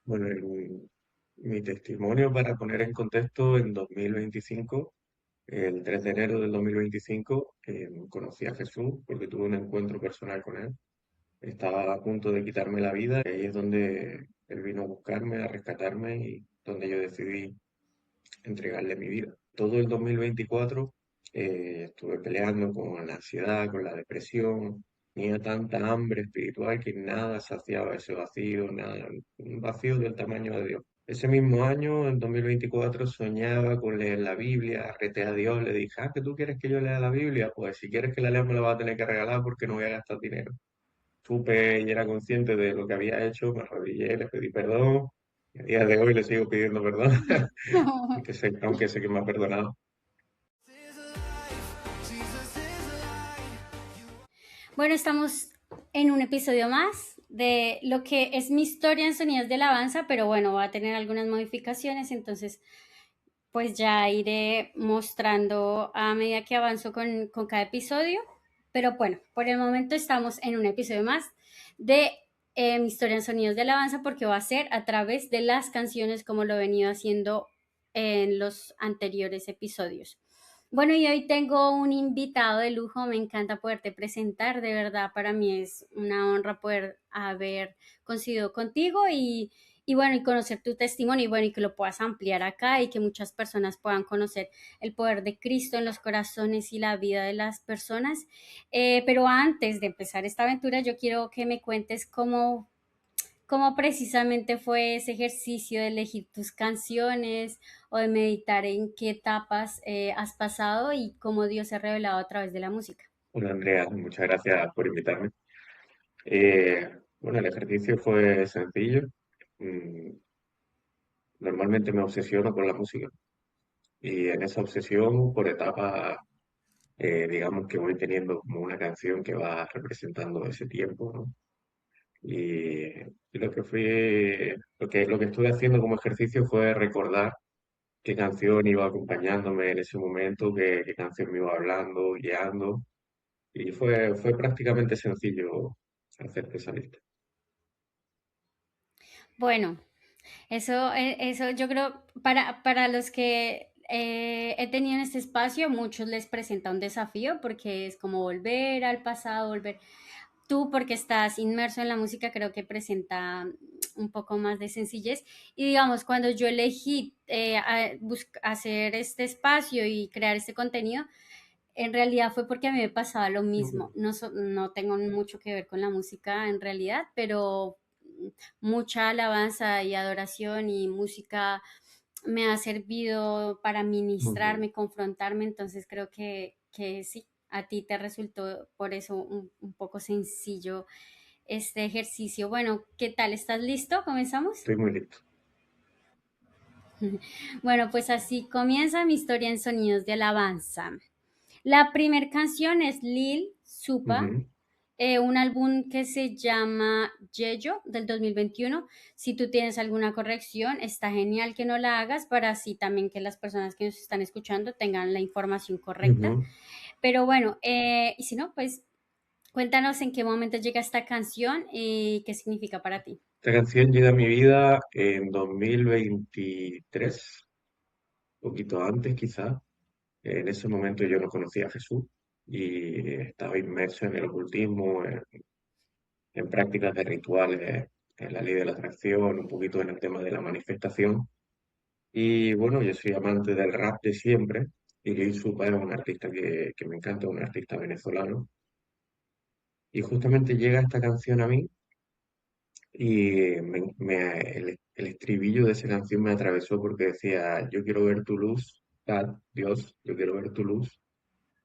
Bueno, mi testimonio para poner en contexto, en 2025, el 3 de enero del 2025, conocí a Jesús porque tuve un encuentro personal con él. Estaba a punto de quitarme la vida y ahí es donde él vino a buscarme, a rescatarme y donde yo decidí entregarle mi vida. Todo el 2024 estuve peleando con la ansiedad, con la depresión, tenía tanta hambre espiritual que nada saciaba ese vacío, nada, un vacío del tamaño de Dios. Ese mismo año, en 2024, soñaba con leer la Biblia, reté a Dios, le dije, ¿qué tú quieres que yo lea la Biblia? Pues si quieres que la lea me la vas a tener que regalar porque no voy a gastar dinero. Supe y era consciente de lo que había hecho, me arrodillé, le pedí perdón, y a día de hoy le sigo pidiendo perdón, aunque sé que me ha perdonado. Bueno, estamos en un episodio más de lo que es mi historia en sonidos de alabanza, pero bueno, va a tener algunas modificaciones, entonces pues ya iré mostrando a medida que avanzo con cada episodio. Pero bueno, por el momento estamos en un episodio más de mi historia en sonidos de alabanza porque va a ser a través de las canciones como lo he venido haciendo en los anteriores episodios. Bueno, y hoy tengo un invitado de lujo, me encanta poderte presentar, de verdad para mí es una honra poder haber coincidido contigo y bueno, y conocer tu testimonio y bueno, y que lo puedas ampliar acá y que muchas personas puedan conocer el poder de Cristo en los corazones y la vida de las personas. Pero antes de empezar esta aventura, yo quiero que me cuentes cómo precisamente fue ese ejercicio de elegir tus canciones o de meditar en qué etapas has pasado y cómo Dios se ha revelado a través de la música. Bueno, Andrea, muchas gracias por invitarme. Eh, bueno, el ejercicio fue sencillo. Mm, Normalmente me obsesiono con la música y en esa obsesión, por etapas, digamos que voy teniendo como una canción que va representando ese tiempo, ¿no? Y lo que estuve haciendo como ejercicio fue recordar qué canción iba acompañándome en ese momento, qué canción me iba hablando, guiando. Y fue prácticamente sencillo hacerte esa lista. Bueno, eso yo creo, para los que he tenido en este espacio, muchos les presenta un desafío porque es como volver al pasado, volver. Tú, porque estás inmerso en la música, creo que presenta un poco más de sencillez. Y digamos, cuando yo elegí hacer este espacio y crear este contenido, en realidad fue porque a mí me pasaba lo Ujú. mismo. No, no tengo mucho que ver con la música en realidad, pero mucha alabanza y adoración y música me ha servido para Ujú. ministrarme, confrontarme, entonces creo que sí, a ti te resultó por eso un poco sencillo este ejercicio. Bueno, ¿qué tal? ¿Estás listo? ¿Comenzamos? Estoy muy listo. Bueno, pues así comienza mi historia en sonidos de alabanza. La primera canción es Lil Supa, Ujú. un álbum que se llama Yeyo del 2021. Si tú tienes alguna corrección, está genial que no la hagas para así también que las personas que nos están escuchando tengan la información correcta. Ujú. Pero bueno, y si no, pues cuéntanos en qué momento llega esta canción y qué significa para ti. Esta canción llega a mi vida en 2023, poquito antes quizás. En ese momento yo no conocía a Jesús y estaba inmerso en el ocultismo, en prácticas de rituales, en la ley de la atracción, un poquito en el tema de la manifestación. Y bueno, yo soy amante del rap de siempre y Lil Supa es un artista que me encanta, un artista venezolano. Y justamente llega esta canción a mí y el estribillo de esa canción me atravesó porque decía, yo quiero ver tu luz, Dios, yo quiero ver tu luz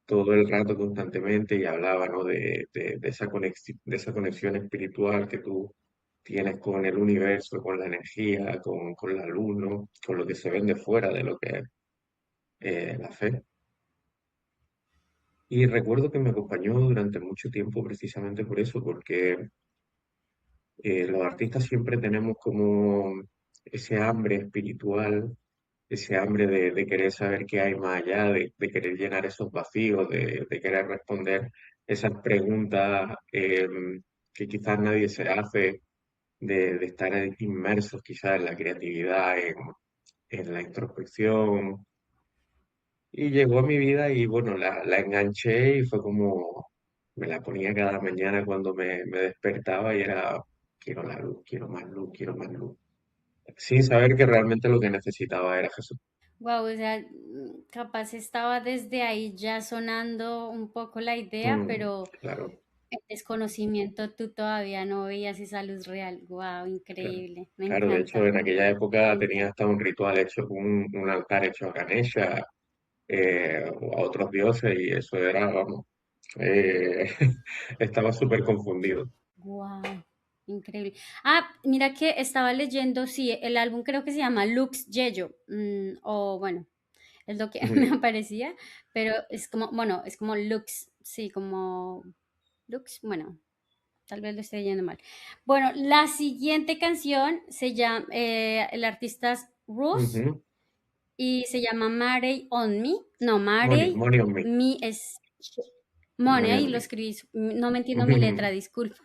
todo el rato constantemente y hablaba, ¿no? De esa conexión espiritual que tú tienes con el universo, con la energía, con la luz, ¿no? Con lo que se ven de fuera de lo que es la fe. Y recuerdo que me acompañó durante mucho tiempo precisamente por eso, porque los artistas siempre tenemos como ese hambre espiritual, ese hambre de querer saber qué hay más allá, de querer llenar esos vacíos, de querer responder esas preguntas que quizás nadie se hace. de estar inmersos quizás en la creatividad, en la introspección. Y llegó a mi vida y bueno, la enganché y fue como, me la ponía cada mañana cuando me despertaba y era, quiero la luz, quiero más luz, quiero más luz. Sin saber que realmente lo que necesitaba era Jesús. Wow, o sea, capaz estaba desde ahí ya sonando un poco la idea, Mm, pero claro, en desconocimiento tú todavía no veías esa luz real. Wow, claro. increíble. Claro, de hecho en aquella Me época tenía encanta. hasta un ritual hecho, un altar hecho a Ganesha, o a otros dioses y eso era, vamos, eh, estaba súper confundido. Wow, increíble. Ah, mira que estaba leyendo, sí, el álbum creo que se llama Lux Yeyo, o bueno, es lo que me Ujú, aparecía, pero es como, bueno, es como Lux, sí, como Lux, bueno, tal vez lo estoy leyendo mal. Bueno, la siguiente canción se llama, el artista es Ruth ujú. y se llama Marey on Me. No, Money, Marey money on me, Me es money Money, on lo me. escribí, no me entiendo mi letra, disculpa.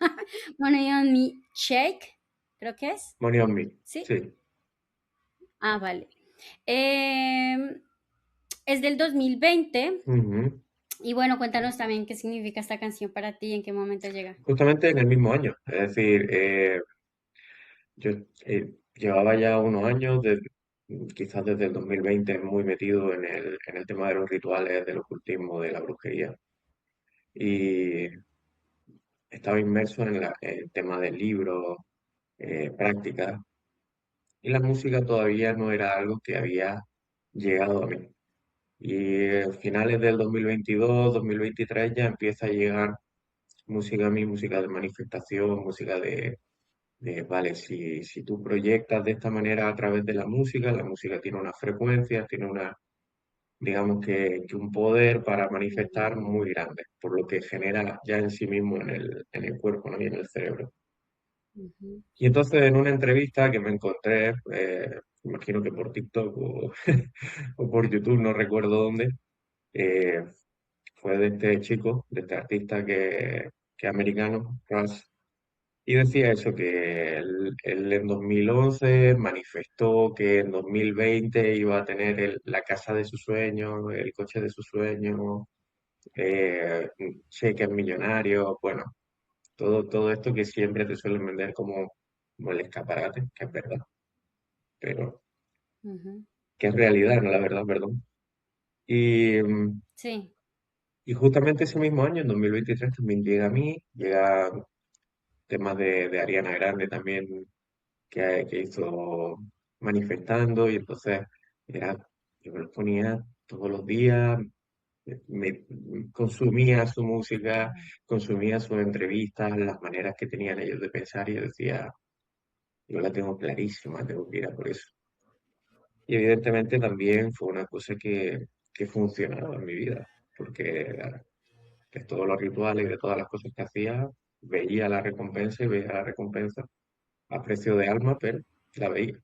Money on Me Shake, creo que es. Money on me, ¿Sí? sí. Ah, vale. Eh, es del 2020. Ujú. Y bueno, cuéntanos también qué significa esta canción para ti, en qué momento llega. Justamente en el mismo año, es decir, yo llevaba ya unos años, quizás desde el 2020, muy metido en el tema de los rituales, del ocultismo, de la brujería, y estaba inmerso en el tema del libro, prácticas, y la música todavía no era algo que había llegado a mí. Y a finales del 2022, 2023 ya empieza a llegar música a mí, música de manifestación, música vale, si tú proyectas de esta manera a través de la música tiene una frecuencia, tiene digamos que un poder para Ujú, manifestar muy grande, por lo que genera ya en sí mismo en el cuerpo, ¿no? Y en el cerebro. ujú. Y entonces en una entrevista que me encontré, imagino que por TikTok o, o por YouTube, no recuerdo dónde, eh, fue de este chico, de este artista que es americano, Rush, y decía eso, que él en 2011 manifestó que en 2020 iba a tener la casa de sus sueños, el coche de sus sueños, cheques millonarios, bueno, todo esto que siempre te suelen vender como el escaparate, que es verdad, pero Ujú. que es realidad, no la verdad, perdón. Y, Sí. y justamente ese mismo año, en 2023, también llega a mí, llega temas de Ariana Grande también que hizo manifestando y entonces era, yo me lo ponía todos los días, consumía su música, Wow. consumía sus entrevistas, las maneras que tenían ellos de pensar y yo decía, yo la tengo clarísima, tengo que ir a por eso. Y evidentemente también fue una cosa que funcionaba en mi vida, porque de todos los rituales y de todas las cosas que hacía, veía la recompensa y veía la recompensa a precio de alma, pero la veía.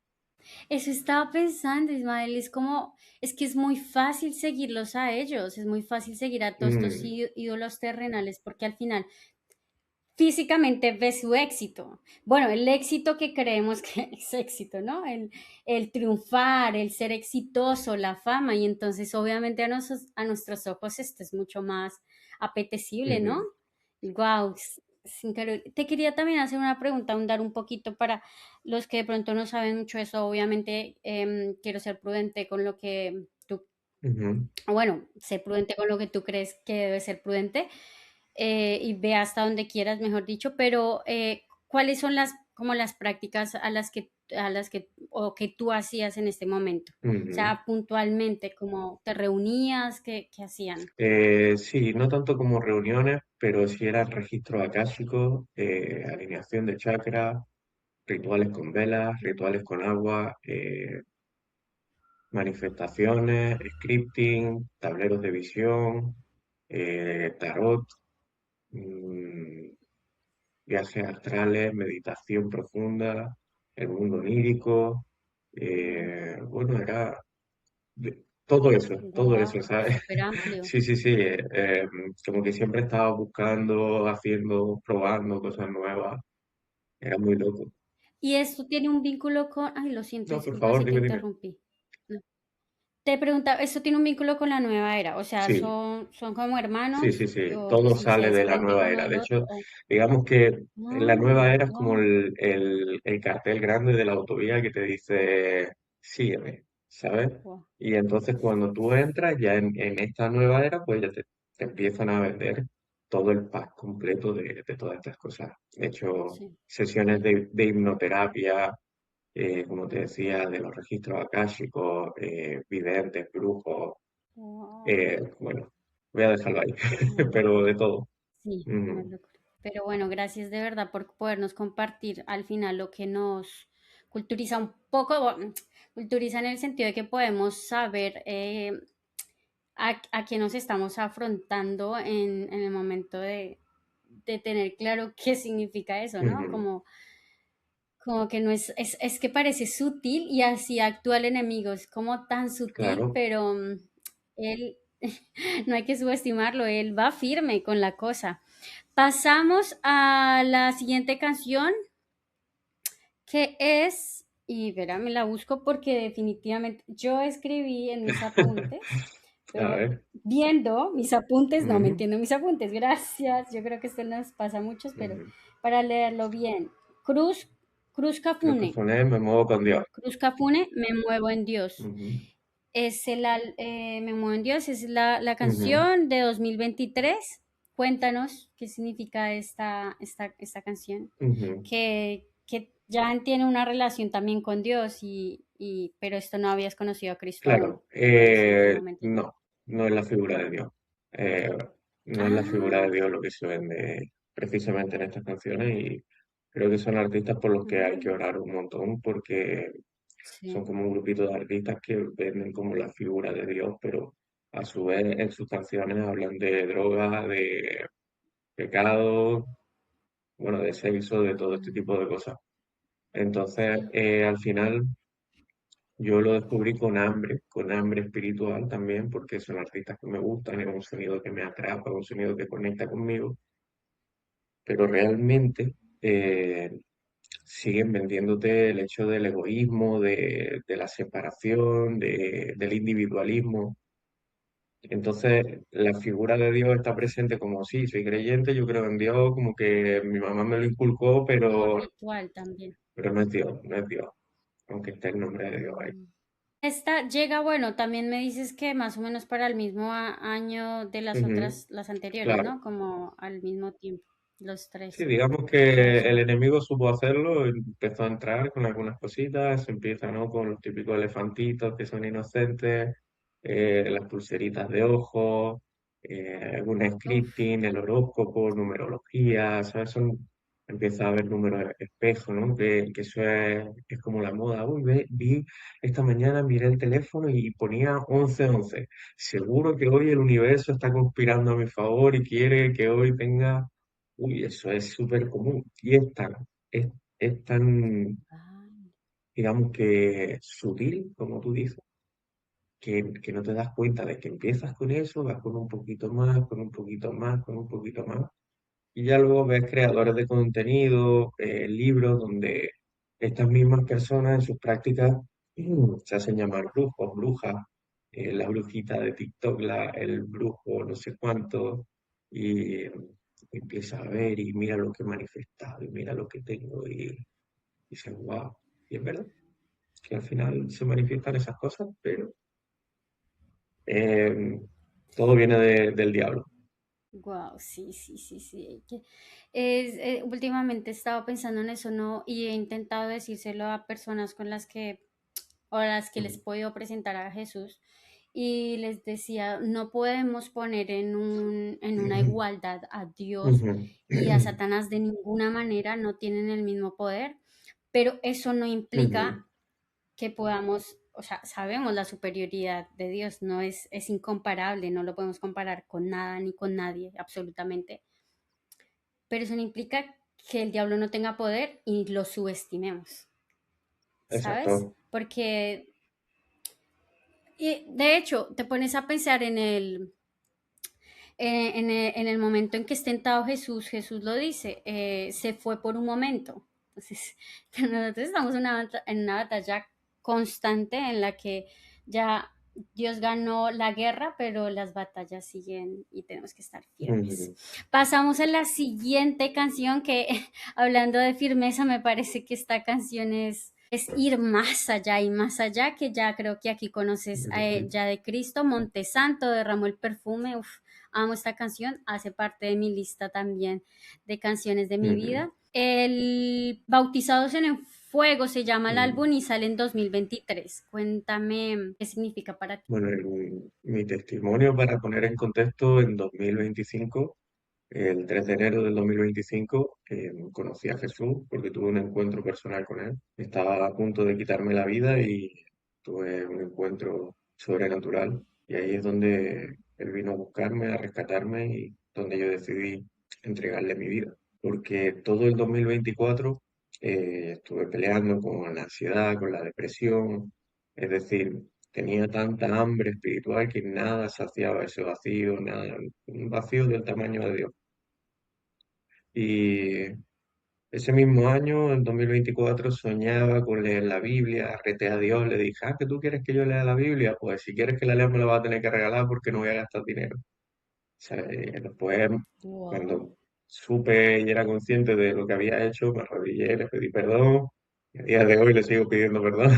Eso estaba pensando, Ismael, es como, es que es muy fácil seguirlos a ellos, es muy fácil seguir a todos estos Mm, ídolos terrenales porque al final físicamente ve su éxito. Bueno, el éxito que creemos que es éxito, ¿no? El triunfar, el ser exitoso, la fama, y entonces obviamente a nuestros ojos esto es mucho más apetecible, ¿no? ujú, Wow, es increíble. Te quería también hacer una pregunta, ahondar un poquito para los que de pronto no saben mucho eso. Obviamente quiero ser prudente con lo que tú, ujú, bueno, ser prudente con lo que tú crees que debe ser prudente y ve hasta donde quieras, mejor dicho, pero ¿cuáles son las como las prácticas o que tú hacías en este momento? O ujú. sea, puntualmente, como te reunías, qué hacían? Sí, no tanto como reuniones, pero sí eran registros akáshicos, alineación de chakras, rituales con velas, rituales con agua, manifestaciones, scripting, tableros de visión, tarot, mm, viajes astrales, meditación profunda, el mundo onírico. Bueno, era todo Wow, eso, ¿sabes? súper amplio. Sí, sí, sí. Como que siempre estaba buscando, haciendo, probando cosas nuevas. Era muy loco. Y esto tiene un vínculo con, ay, lo siento, No, por disculpa favor, si te dime, dime. interrumpí. No. Te preguntaba, ¿esto tiene un vínculo con la nueva era? O sea, Sí, ¿son como sí, sí, hermanos sí, o todo si se sale de la descienden nueva uno era. del De otro? hecho, digamos que la nueva Ah, era es como wow, el cartel grande de la autovía que te dice, sígueme, ¿sabes? wow, Y entonces cuando tú entras ya en esta nueva era, pues ya te empiezan a vender todo el pack completo de todas estas cosas. De hecho, sí, sesiones de hipnoterapia, como te decía, de los registros akáshicos, videntes, brujos, wow, bueno, voy a dejarlo ahí, una pero locura. de todo. Sí, una Mm, locura. Pero bueno, gracias de verdad por podernos compartir al final lo que nos culturiza un poco, culturiza en el sentido de que podemos saber a qué nos estamos afrontando en el momento de tener claro qué significa eso, ¿no? ujú, Como que no es que parece sutil y así actúa el enemigo, es como tan sutil, claro, pero él, no hay que subestimarlo, él va firme con la cosa. Pasamos a la siguiente canción, que es, y verá, me la busco porque definitivamente yo escribí en mis apuntes, a pero ver, viendo mis apuntes, no me ujú, entiendo mis apuntes, gracias. Yo creo que esto nos pasa a muchos, pero ujú. para leerlo bien. Cruz, Cruz Creo que Cafune. fue Me muevo con Dios. Cruz Cafune, Me muevo en Dios. Ujú, Me muevo en Dios, es la ujú, canción de 2023. Cuéntanos qué significa esta canción, ujú. que ya tiene una relación también con Dios, pero esto no habías conocido a Cristo aún, Claro, entonces en este momento ya. no, no es la figura de Dios. Eh, no es la figura de Ah, Dios lo que se vende precisamente en estas canciones y creo que son artistas por los que hay que mm, orar un montón porque son sí, como un grupito de artistas que venden como la figura de Dios, pero a su vez en sus canciones hablan de drogas, de pecado, bueno, de sexo, de todo este tipo de cosas. Entonces, sí. al final yo lo descubrí con hambre espiritual también, porque son artistas que me gustan, es un sonido que me atrapa, un sonido que conecta conmigo, pero realmente siguen vendiéndote el hecho del egoísmo, de la separación, del individualismo. Entonces, la figura de Dios está presente como sí, soy creyente, yo creo en Dios, como que mi mamá me lo inculcó, Como ritual también. pero no es Dios, no es Dios, aunque esté el nombre de Dios ahí. Mm. Esta llega, bueno, también me dices que más o menos para el mismo año de las Ujú, otras, las anteriores, claro. ¿no? Como al mismo tiempo, los Sí, tres digamos que que el son. enemigo supo hacerlo, empezó a entrar con algunas cositas, se empieza, ¿no? Con los típicos elefantitos que son inocentes, las pulseritas de ojos, algún Uf, scripting, el horóscopo, numerología, ¿sabes? Empieza a haber números espejo, ¿no? Que eso es como la moda. Uy, vi esta mañana, miré el teléfono y ponía 11-11. Seguro que hoy el universo está conspirando a mi favor y quiere que hoy tenga. Uy, eso es súper común. Y es, es tan, ah, digamos que sutil, como tú dices, que no te das cuenta de que empiezas con eso, vas con un poquito más, con un poquito más, con un poquito más. Y ya luego ves creadores de contenido, libros donde estas mismas personas en sus prácticas se hacen llamar brujos, brujas, la brujita de TikTok, el brujo no sé cuánto, y empieza a ver y mira lo que he manifestado y mira lo que tengo y dices, wow, y es verdad que al final se manifiestan esas cosas, pero eh, todo viene del diablo. wow, sí, sí, sí, sí. Últimamente he estado pensando en eso, ¿no? Y he intentado decírselo a personas con las que o a las que les he Ujú, podido presentar a Jesús y les decía, no podemos poner en una igualdad a Dios ujú, y a Satanás de ninguna manera, no tienen el mismo poder, pero eso no ujú, implica que podamos, o sea, sabemos la superioridad de Dios, no es incomparable, no lo podemos comparar con nada ni con nadie, absolutamente, pero eso no implica que el diablo no tenga poder y lo subestimemos, ¿sabes? exacto. Porque y de hecho, te pones a pensar en el momento en que es tentado Jesús, Jesús lo dice, se fue por un momento. Entonces, pero nosotros estamos en una batalla constante en la que ya Dios ganó la guerra, pero las batallas siguen y tenemos que estar firmes. Ujú, Pasamos a la siguiente canción que, hablando de firmeza, me parece que esta canción es ir más allá y más allá, que ya creo que aquí conoces ujú, ya de Cristo, Montesanto derramó el perfume, uf, amo esta canción, hace parte de mi lista también de canciones de mi ujú, vida. El Bautizados en el Fuego se llama el ujú. álbum y sale en 2023. Cuéntame qué significa para ti. Bueno, mi testimonio para poner en contexto, en 2025, el 3 de enero del 2025, conocí a Jesús porque tuve un encuentro personal con él. Estaba a punto de quitarme la vida y tuve un encuentro sobrenatural. Y ahí es donde él vino a buscarme, a rescatarme y donde yo decidí entregarle mi vida. Porque todo el 2024 estuve peleando con la ansiedad, con la depresión. Es decir, tenía tanta hambre espiritual que nada saciaba ese vacío, nada, un vacío del tamaño de Dios. Y ese mismo año, en 2024, soñaba con leer la Biblia, reté a Dios, le dije, ¿que tú quieres que yo lea la Biblia? Pues si quieres que la lea me la vas a tener que regalar porque no voy a gastar dinero. O sea, después, Wow. cuando supe y era consciente de lo que había hecho, me arrodillé, le pedí perdón. Y a día de hoy le sigo pidiendo perdón,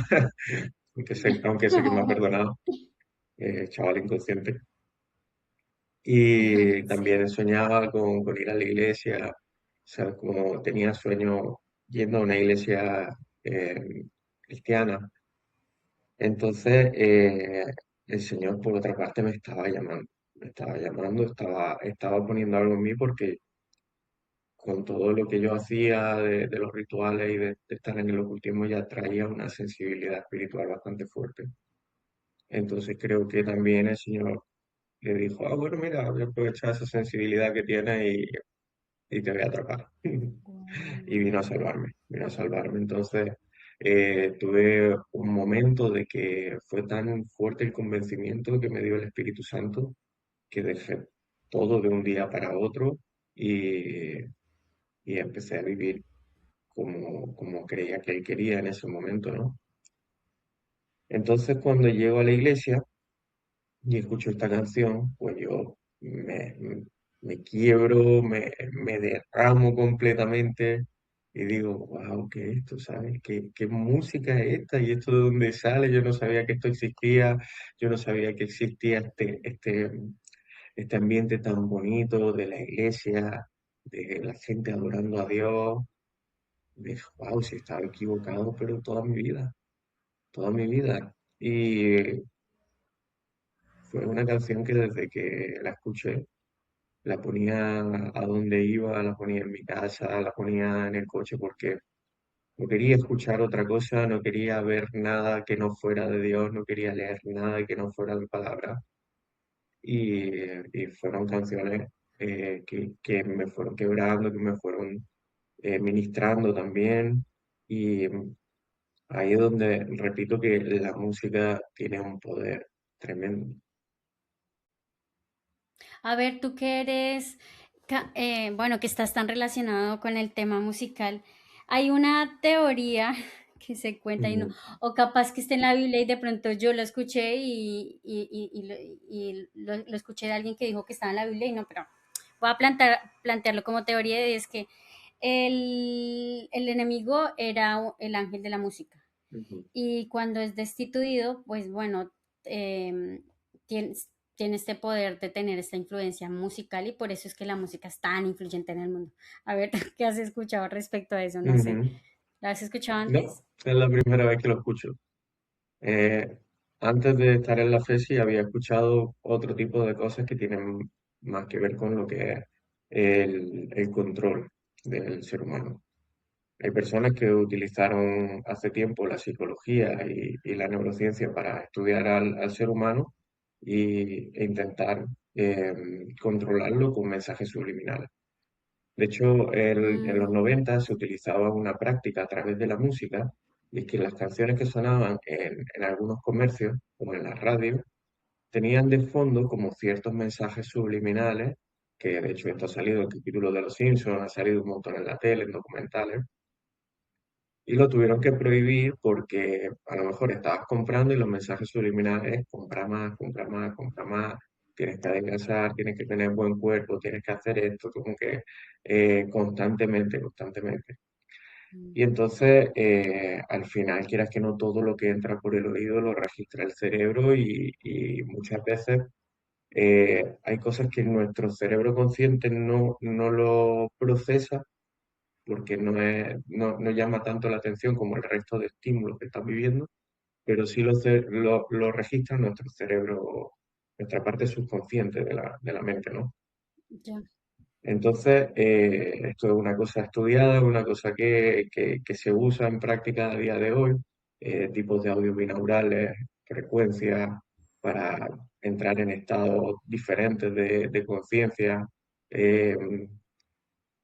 aunque sé que me ha perdonado, chaval inconsciente. Y Sí. también soñaba con ir a la iglesia, ¿sabes? Como tenía sueño yendo a una iglesia cristiana. Entonces, el Señor, por otra parte, estaba poniendo algo en mí porque con todo lo que yo hacía de los rituales y de estar en el ocultismo ya traía una sensibilidad espiritual bastante fuerte. Entonces creo que también el Señor le dijo, bueno, mira, voy a aprovechar esa sensibilidad que tienes y te voy a atrapar. Y vino a salvarme. Entonces, tuve un momento de que fue tan fuerte el convencimiento que me dio el Espíritu Santo que dejé todo de un día para otro y, y empecé a vivir como creía que él quería en ese momento, ¿no? Entonces, cuando llego a la iglesia, y escucho esta canción, pues yo me quiebro, me derramo completamente y digo, wow, ¿qué es esto? ¿Sabes? ¿Qué música es esta? ¿Y esto de dónde sale? Yo no sabía que esto existía, yo no sabía que existía este ambiente tan bonito de la iglesia, de la gente adorando a Dios. Dije, wow, si estaba equivocado, pero toda mi vida. Y fue una canción que desde que la escuché, la ponía a donde iba, la ponía en mi casa, la ponía en el coche porque no quería escuchar otra cosa, no quería ver nada que no fuera de Dios, no quería leer nada que no fuera de palabra. Y fueron canciones que me fueron quebrando, que me fueron ministrando también. Y ahí es donde repito que la música tiene un poder tremendo. A ver, tú que eres, bueno, que estás tan relacionado con el tema musical, hay una teoría que se cuenta y no, Ujú, o capaz que esté en la Biblia y de pronto yo lo escuché lo escuché de alguien que dijo que estaba en la Biblia y no, pero voy a plantearlo como teoría y es que el enemigo era el ángel de la música ujú. y cuando es destituido, pues bueno, tiene, tiene este poder de tener esta influencia musical y por eso es que la música es tan influyente en el mundo. A ver, ¿qué has escuchado respecto a eso? No sé. Ujú. ¿La has escuchado No, antes? es la primera vez que lo escucho. Eh, Antes de estar en la fe sí había escuchado otro tipo de cosas que tienen más que ver con lo que es el control del ser humano. Hay personas que utilizaron hace tiempo la psicología y la neurociencia para estudiar al ser humano e intentar controlarlo con mensajes subliminales. De hecho, en los Mm, 90 se utilizaba una práctica a través de la música, y es que las canciones que sonaban en algunos comercios o en la radio tenían de fondo como ciertos mensajes subliminales, que de hecho esto ha salido en capítulos de Los Simpsons, ha salido un montón en la tele, en documentales, y lo tuvieron que prohibir porque a lo mejor estabas comprando y los mensajes subliminales, compra más, compra más, compra más, tienes que adelgazar, tienes que tener buen cuerpo, tienes que hacer esto, como que constantemente, constantemente. Mm. Y entonces, al final, quieras que no, todo lo que entra por el oído lo registra el cerebro y muchas veces hay cosas que nuestro cerebro consciente no lo procesa porque no llama tanto la atención como el resto de estímulos que estás viviendo, pero sí lo registra nuestro cerebro, nuestra parte subconsciente de la mente, ¿no? Ya. Entonces, esto es una cosa estudiada, una cosa que se usa en práctica a día de hoy, tipos de audios binaurales, frecuencias para entrar en estados diferentes de conciencia. Eh,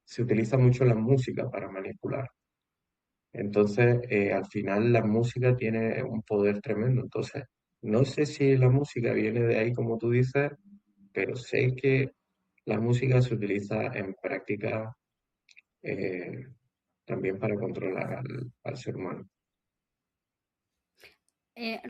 Se utiliza mucho la música para manipular. Entonces, al final la música tiene un poder tremendo. Entonces, no sé si la música viene de ahí, como tú dices, pero sé que la música se utiliza en práctica eh, también para controlar al ser humano.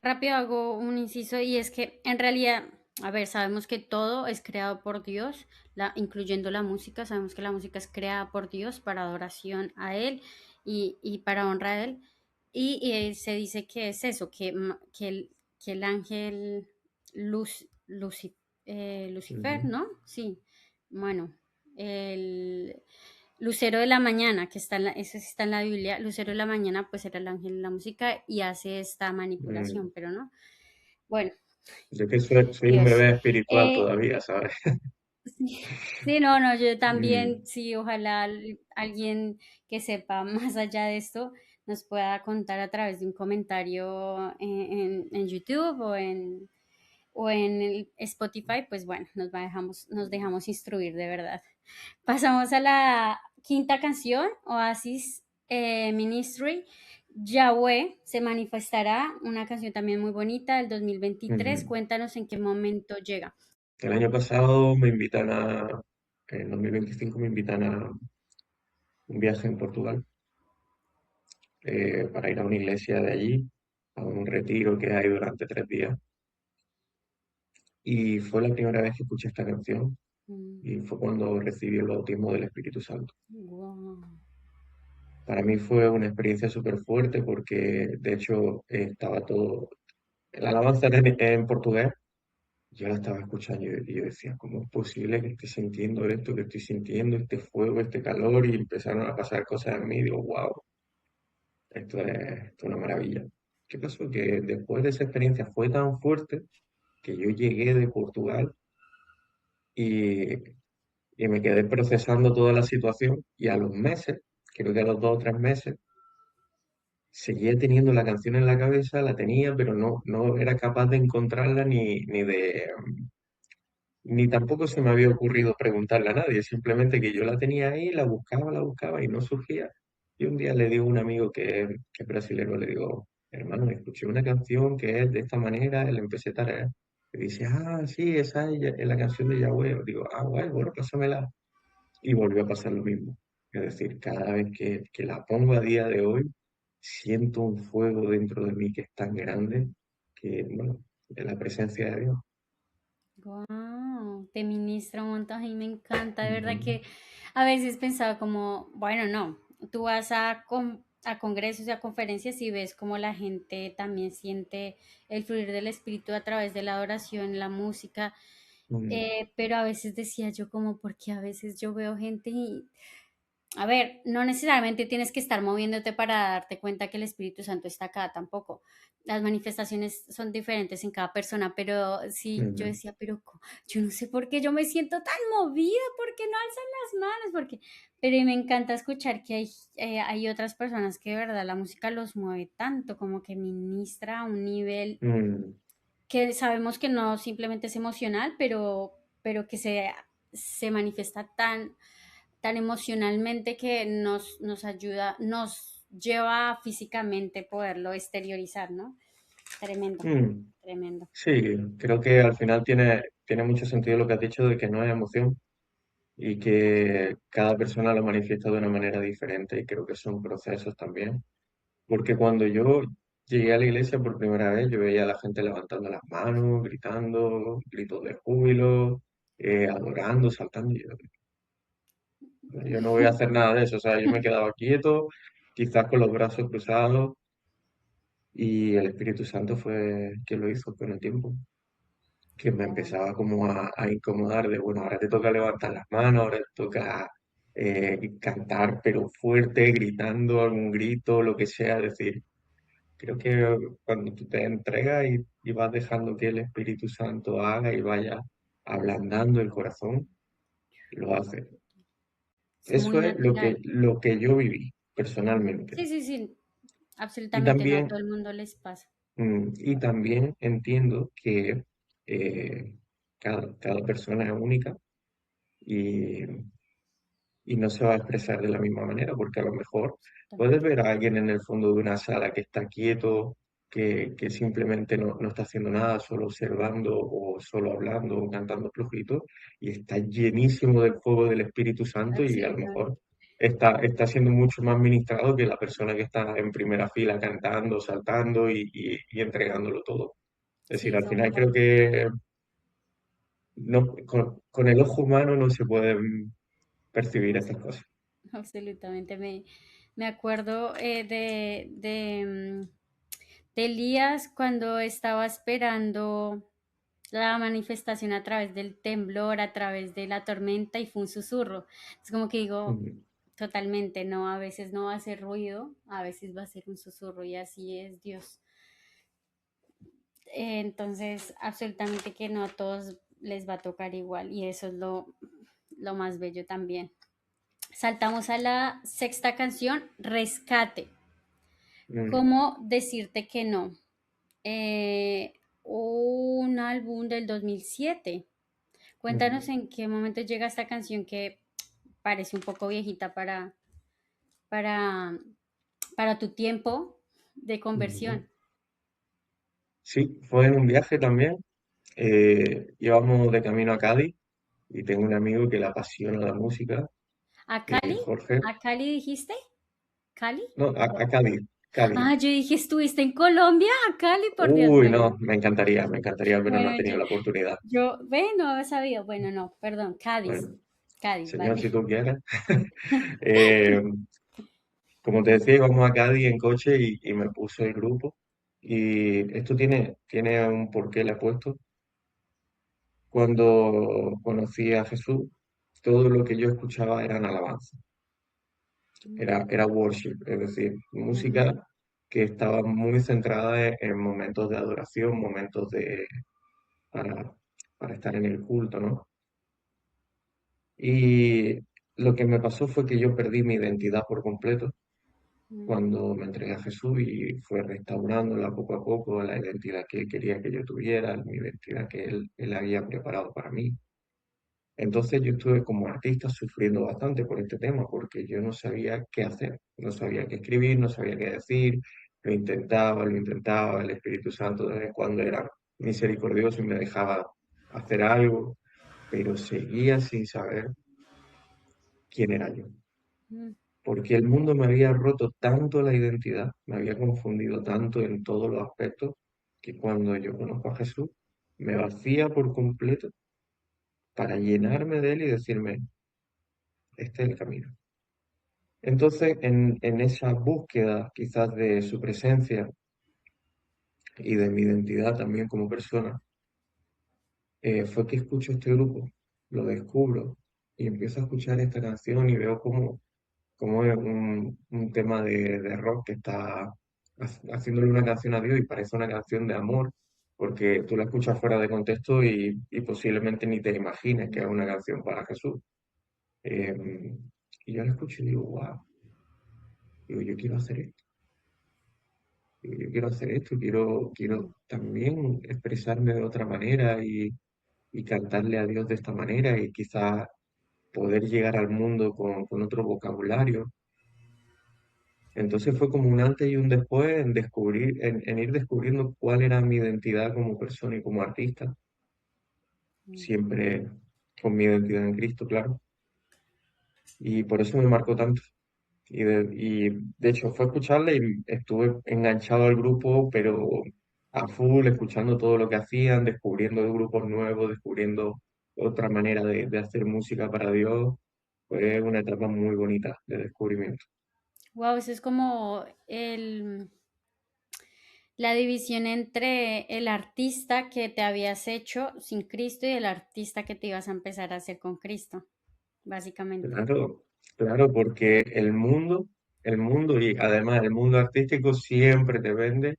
Rápido hago un inciso y es que en realidad, a ver, sabemos que todo es creado por Dios, incluyendo la música, sabemos que la música es creada por Dios para adoración a Él y para honra a Él. Se dice que es eso, que el ángel Luz, Lucifer, Ujú. ¿no? Sí, bueno, el Lucero de la mañana, que está eso sí está en la Biblia, Lucero de la mañana pues era el ángel de la música y hace esta Mm. manipulación, pero no. Bueno, Yo que soy un Dios. bebé espiritual Eh, todavía, ¿sabes? sí, sí, no, no, yo Mm, también, sí, ojalá alguien que sepa más allá de esto nos pueda contar a través de un comentario en YouTube o en el Spotify, pues bueno, nos dejamos instruir de verdad. Pasamos a la quinta canción, Oasis Ministry. Yahweh se manifestará, una canción también muy bonita del 2023. mm. Cuéntanos en qué momento llega. El año pasado en 2025 me invitan a un viaje en Portugal para ir a una iglesia de allí, a un retiro que hay durante 3 días. Y fue la primera vez que escuché esta canción Mm, y fue cuando recibí el bautismo del Espíritu Santo. wow. Para mí fue una experiencia súper fuerte porque de hecho estaba todo, la alabanza era en portugués, yo la estaba escuchando y yo decía, ¿cómo es posible que esté sintiendo esto, que estoy sintiendo este fuego, este calor? Y empezaron a pasar cosas en mí y digo, wow, esto es una maravilla. ¿Qué pasó? Que después de esa experiencia fue tan fuerte que yo llegué de Portugal y, y me quedé procesando toda la situación y a los meses, creo que a los 2 o 3 meses, seguía teniendo la canción en la cabeza, la tenía, pero no era capaz de encontrarla ni tampoco se me había ocurrido preguntarle a nadie, simplemente que yo la tenía ahí, la buscaba y no surgía. Y un día le digo a un amigo que es brasilero, le digo, hermano, escuché una canción que es de esta manera, le empecé a tararear. Y dice, ah, sí, esa es la canción de Yahweh. Digo, ah, bueno, pásamela. Y volvió a pasar lo mismo. Es decir, cada vez que la pongo a día de hoy, siento un fuego dentro de mí que es tan grande que, bueno, de la presencia de Dios. Wow, te ministra un montón y me encanta, de verdad Mm, que a veces pensaba como, bueno, no, tú vas a congresos y a conferencias y ves como la gente también siente el fluir del espíritu a través de la adoración, la música, mm, pero a veces decía yo como, porque a veces yo veo gente y a ver, no necesariamente tienes que estar moviéndote para darte cuenta que el Espíritu Santo está acá tampoco. Las manifestaciones son diferentes en cada persona, pero sí, yo mm, decía, pero yo no sé por qué yo me siento tan movida, por qué no alzan las manos, porque, pero y me encanta escuchar que hay otras personas que de verdad la música los mueve tanto, como que ministra a un nivel mm, que sabemos que no simplemente es emocional, pero que se manifiesta tan emocionalmente que nos ayuda, nos lleva a físicamente poderlo exteriorizar, ¿no? Tremendo, mm. tremendo. Sí, creo que al final tiene mucho sentido lo que has dicho de que no es emoción y que cada persona lo manifiesta de una manera diferente y creo que son procesos también. porque cuando yo llegué a la iglesia por primera vez, yo veía a la gente levantando las manos, gritando, gritos de júbilo, adorando, saltando. Y yo no voy a hacer nada de eso, o sea, yo me quedaba quieto, quizás con los brazos cruzados, y el Espíritu Santo fue quien lo hizo con el tiempo, que me Wow. empezaba como a incomodar de, bueno, ahora te toca levantar las manos, ahora te toca cantar, pero fuerte, gritando algún grito, lo que sea, decir, creo que cuando tú te entregas y vas dejando que el Espíritu Santo haga y vaya ablandando el corazón, lo hace. Es muy Eso es natural. lo que yo viví personalmente. Sí, sí, sí, Y absolutamente no a todo también, el mundo les pasa. y también entiendo que cada persona es única y, y no se va a expresar de la misma manera, porque a lo mejor puedes Exactamente. ver a alguien en el fondo de una sala que está quieto, que simplemente no está haciendo nada, solo observando o solo hablando o cantando flojito, y está llenísimo del fuego del Espíritu Santo y a lo Absolutamente. mejor está siendo mucho más ministrado que la persona que está en primera fila cantando, saltando y entregándolo todo. Es decir, Sí, al son final creo casos. que no, con el ojo humano no se pueden percibir estas cosas. Absolutamente. Me acuerdo de Elías cuando estaba esperando la manifestación a través del temblor, a través de la tormenta y fue un susurro. Es como que digo, Mm. totalmente, no, a veces no va a hacer ruido, a veces va a ser un susurro y así es Dios. Entonces, absolutamente que no a todos les va a tocar igual y eso es lo más bello también. Saltamos a la sexta canción, Rescate. Mm. ¿Cómo decirte que no? Eh, un álbum del 2007. Cuéntanos Ujú, en qué momento llega esta canción que parece un poco viejita para, para tu tiempo de ujú. conversión. Sí, fue en un viaje también. Íbamos de camino a Cádiz y tengo un amigo que le apasiona la música, ¿A Cali? Jorge. ¿A Cali dijiste? ¿Cali? No, a Cádiz, Cádiz. Ah, yo dije, ¿estuviste en Colombia? ¿A Cali? Por Dios, Uy, bueno. no, me encantaría, pero no Bueno, he tenido la oportunidad. ve, no había sabido. Bueno, no, perdón, Cádiz. Bueno, Cádiz, señor, vale. si tú quieres. Eh, Como te decía, íbamos a Cádiz en coche y me puso el grupo. Y esto tiene un porqué le he puesto. Cuando conocí a Jesús, todo lo que yo escuchaba eran alabanzas. Era worship, es decir, música Ujú. que estaba muy centrada en momentos de adoración, para, para estar en el culto, ¿no? Y lo que me pasó fue que yo perdí mi identidad por completo Mm, cuando me entregué a Jesús y fue restaurándola poco a poco, la identidad que él quería que yo tuviera, mi identidad que él había preparado para mí. Entonces yo estuve como artista sufriendo bastante por este tema porque yo no sabía qué hacer, no sabía qué escribir, no sabía qué decir, lo intentaba, el Espíritu Santo de vez en cuando era misericordioso y me dejaba hacer algo, pero seguía sin saber quién era yo, mm, porque el mundo me había roto tanto la identidad, me había confundido tanto en todos los aspectos, que cuando yo conozco a Jesús, me vacía por completo para llenarme de él y decirme, este es el camino. Entonces, en esa búsqueda quizás de su presencia y de mi identidad también como persona, fue que escucho este grupo, lo descubro y empiezo a escuchar esta canción y veo cómo es un tema de rock que está haciéndole una canción a Dios y parece una canción de amor, porque tú la escuchas fuera de contexto y posiblemente ni te imagines que es una mm, canción para Jesús. Eh, y yo la escucho y digo, wow, digo, yo quiero hacer esto. Yo quiero hacer esto, quiero mm, también expresarme de otra manera y cantarle a Dios de esta manera y quizás poder llegar al mundo con otro vocabulario. Entonces fue como un antes y un después en descubrir, en ir descubriendo cuál era mi identidad como persona y como artista, mm. siempre con mi identidad en Cristo, claro. Y por eso me marcó tanto. y de hecho fue escucharle y estuve enganchado al grupo, pero a full, escuchando todo lo que hacían, descubriendo grupos nuevos, descubriendo otra manera de hacer música para Dios. Fue una etapa muy bonita de descubrimiento. Wow, eso es como la división entre el artista que te habías hecho sin Cristo y el artista que te ibas a empezar a hacer con Cristo, básicamente. Claro, claro, porque el mundo y además el mundo artístico siempre te vende,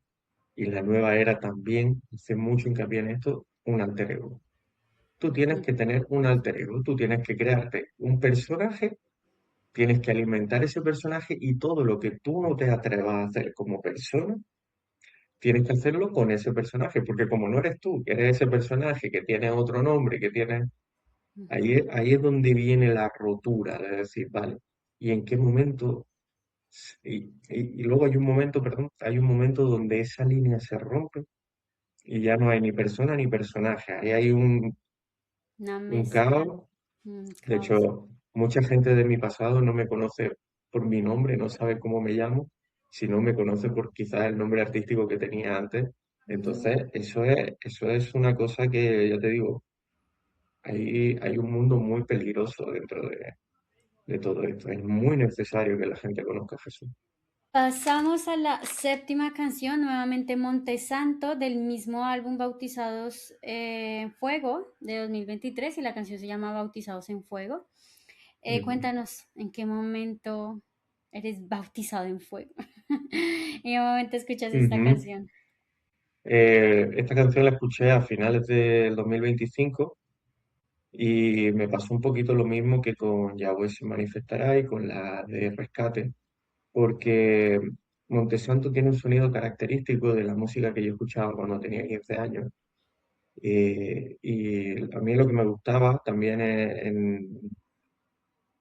y la nueva era también hace mucho hincapié en esto, un alter ego. Tú tienes Mm, que tener un alter ego, tú tienes que crearte un personaje, tienes que alimentar ese personaje y todo lo que tú no te atrevas a hacer como persona, tienes que hacerlo con ese personaje, porque como no eres tú, que eres ese personaje que tiene otro nombre, que tiene... Ahí, ujú. ahí es donde viene la rotura, de decir, vale, ¿y en qué momento? Y luego hay un momento, perdón, hay un momento donde esa línea se rompe y ya no hay ni persona ni personaje, ahí hay Una un mezcla, caos. De caos. hecho, mucha gente de mi pasado no me conoce por mi nombre, no sabe cómo me llamo, sino me conoce por quizás el nombre artístico que tenía antes. Mm. Entonces, eso es una cosa que, ya te digo, hay un mundo muy peligroso dentro de todo esto. Es muy necesario que la gente conozca a Jesús. Pasamos a la séptima canción, nuevamente Montesanto, del mismo álbum Bautizados en Fuego de 2023 y la canción se llama Bautizados en Fuego. Ujú. Cuéntanos, ¿en qué momento eres bautizado en fuego? ¿En qué momento escuchas esta Ujú. canción? Esta canción la escuché a finales del 2025 y me pasó un poquito lo mismo que con Yahweh se manifestará y con la de Rescate, porque Montesanto tiene un sonido característico de la música que yo escuchaba cuando tenía 15 años. Y a mí lo que me gustaba también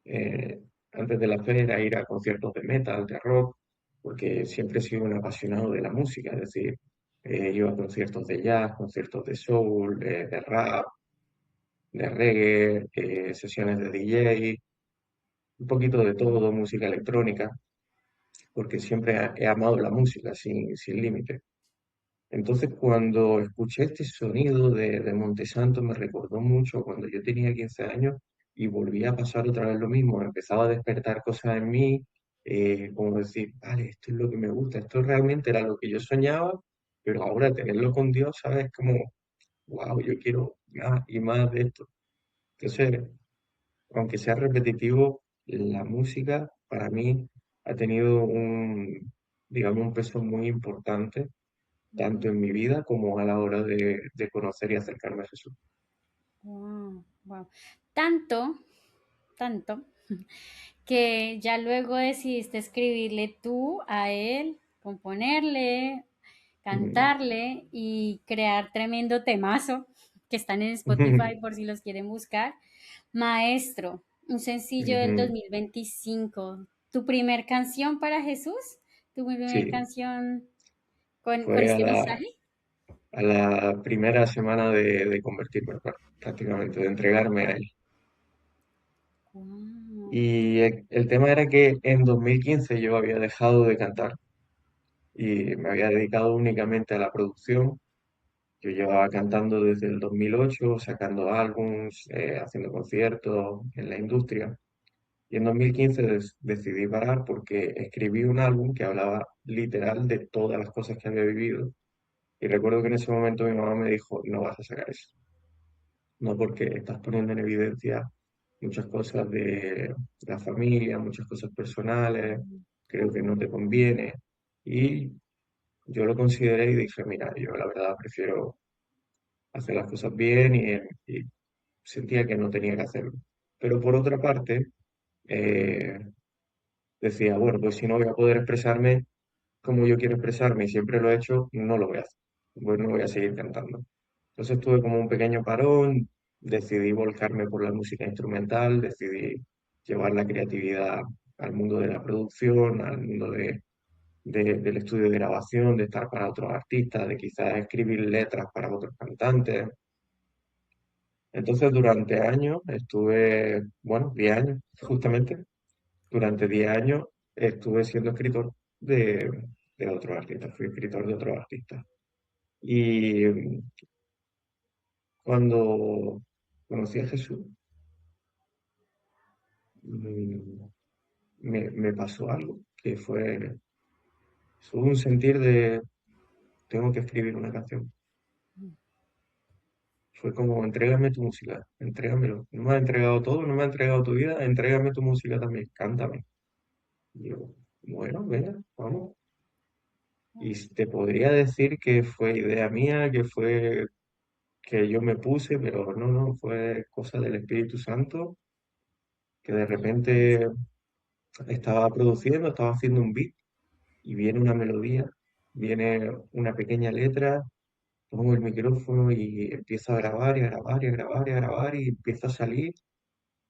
eh, antes de la fe era ir a conciertos de metal, de rock, porque siempre he sido un apasionado de la música, es decir, iba a conciertos de jazz, conciertos de soul, de rap, de reggae, sesiones de DJ, un poquito de todo, música electrónica, porque siempre he amado la música sin límite. Entonces, cuando escuché este sonido de Montesanto, me recordó mucho cuando yo tenía 15 años y volvía a pasar otra vez lo mismo. Empezaba a despertar cosas en mí, como decir, vale, esto es lo que me gusta, esto realmente era lo que yo soñaba, pero ahora tenerlo con Dios, ¿sabes? Como, wow, yo quiero más y más de esto. Entonces, aunque sea repetitivo, la música para mí ha tenido digamos, un peso muy importante tanto en mi vida como a la hora de conocer y acercarme a Jesús. Wow, wow. Tanto, tanto, que ya luego decidiste escribirle tú a él, componerle, Mm. cantarle y crear tremendo temazo que están en Spotify por si los quieren buscar. Maestro, un sencillo del Ujú. 2025. ¿Tu primer canción para Jesús? ¿Tu primer Sí, canción con fue este mensaje? a la primera semana de convertirme, prácticamente, de entregarme a él. Wow. Y el tema era que en 2015 yo había dejado de cantar y me había dedicado únicamente a la producción. Yo llevaba cantando desde el 2008, sacando álbums, haciendo conciertos en la industria. Y en 2015 decidí parar porque escribí un álbum que hablaba literal de todas las cosas que había vivido. Y recuerdo que en ese momento mi mamá me dijo, no vas a sacar eso. No, porque estás poniendo en evidencia muchas cosas de la familia, muchas cosas personales, creo que no te conviene. Y yo lo consideré y dije, mira, yo la verdad prefiero hacer las cosas bien y sentía que no tenía que hacerlo. Pero por otra parte, eh, decía, bueno, pues si no voy a poder expresarme como yo quiero expresarme y siempre lo he hecho, no lo voy a hacer. Bueno, no voy a seguir cantando. Entonces tuve como un pequeño parón, decidí volcarme por la música instrumental, decidí llevar la creatividad al mundo de la producción, al mundo del estudio de grabación, de estar para otros artistas, de quizás escribir letras para otros cantantes. Entonces durante años estuve, bueno, 10 años justamente, durante 10 años estuve siendo escritor de otros artistas, fui escritor de otros artistas. Y cuando conocí a Jesús, mm, me pasó algo que fue un sentir de tengo que escribir una canción. Fue como, entrégame tu música, entrégamelo. No me has entregado todo, no me has entregado tu vida, entrégame tu música también, cántame. Y yo, bueno, venga, vamos. Y te podría decir que fue idea mía, que fue que yo me puse, pero no, no, fue cosa del Espíritu Santo, que de repente estaba produciendo, estaba haciendo un beat y viene una melodía, viene una pequeña letra, pongo el micrófono y empiezo a grabar y a grabar y a grabar y a grabar y empieza a salir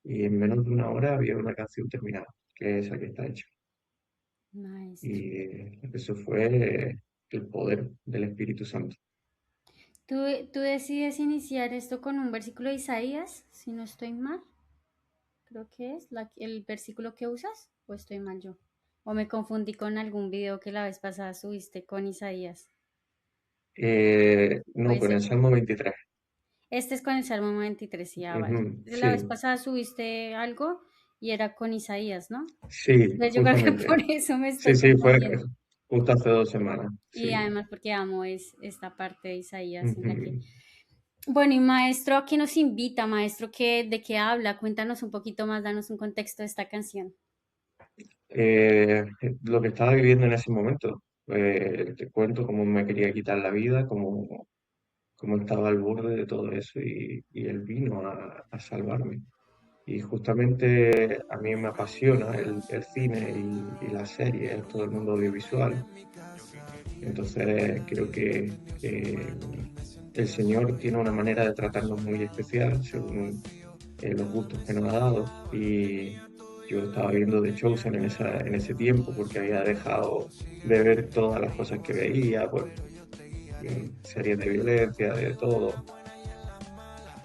y en menos de una hora había una canción terminada, que es esa que está hecha. Maestro. Y eso fue el poder del Espíritu Santo. ¿Tú, tú decides iniciar esto con un versículo de Isaías, si no estoy mal? Creo que es el versículo que usas, o estoy mal yo. O me confundí con algún video que la vez pasada subiste con Isaías. No, Puede con el ser. Salmo 23. Este es con el Salmo 93, ya vale. Ujú, La vez sí, pasada subiste algo y era con Isaías, ¿no? sí, Entonces yo creo que justamente. por eso me Sí, estoy sí, fue confundiendo. justo hace 2 semanas. Y Sí. además porque amo es esta parte de Isaías en la que... Ujú. Bueno, y maestro, ¿a qué nos invita, maestro? ¿De qué habla? Cuéntanos un poquito más, danos un contexto de esta canción. Eh, lo que estaba viviendo en ese momento. Te cuento cómo me quería quitar la vida, cómo estaba al borde de todo eso y él vino a salvarme. Y justamente a mí me apasiona el cine y las series, todo el mundo audiovisual. Entonces creo que el Señor tiene una manera de tratarnos muy especial según los gustos que nos ha dado. Y yo estaba viendo The Chosen en ese tiempo porque había dejado de ver todas las cosas que veía, pues, series de violencia, de todo.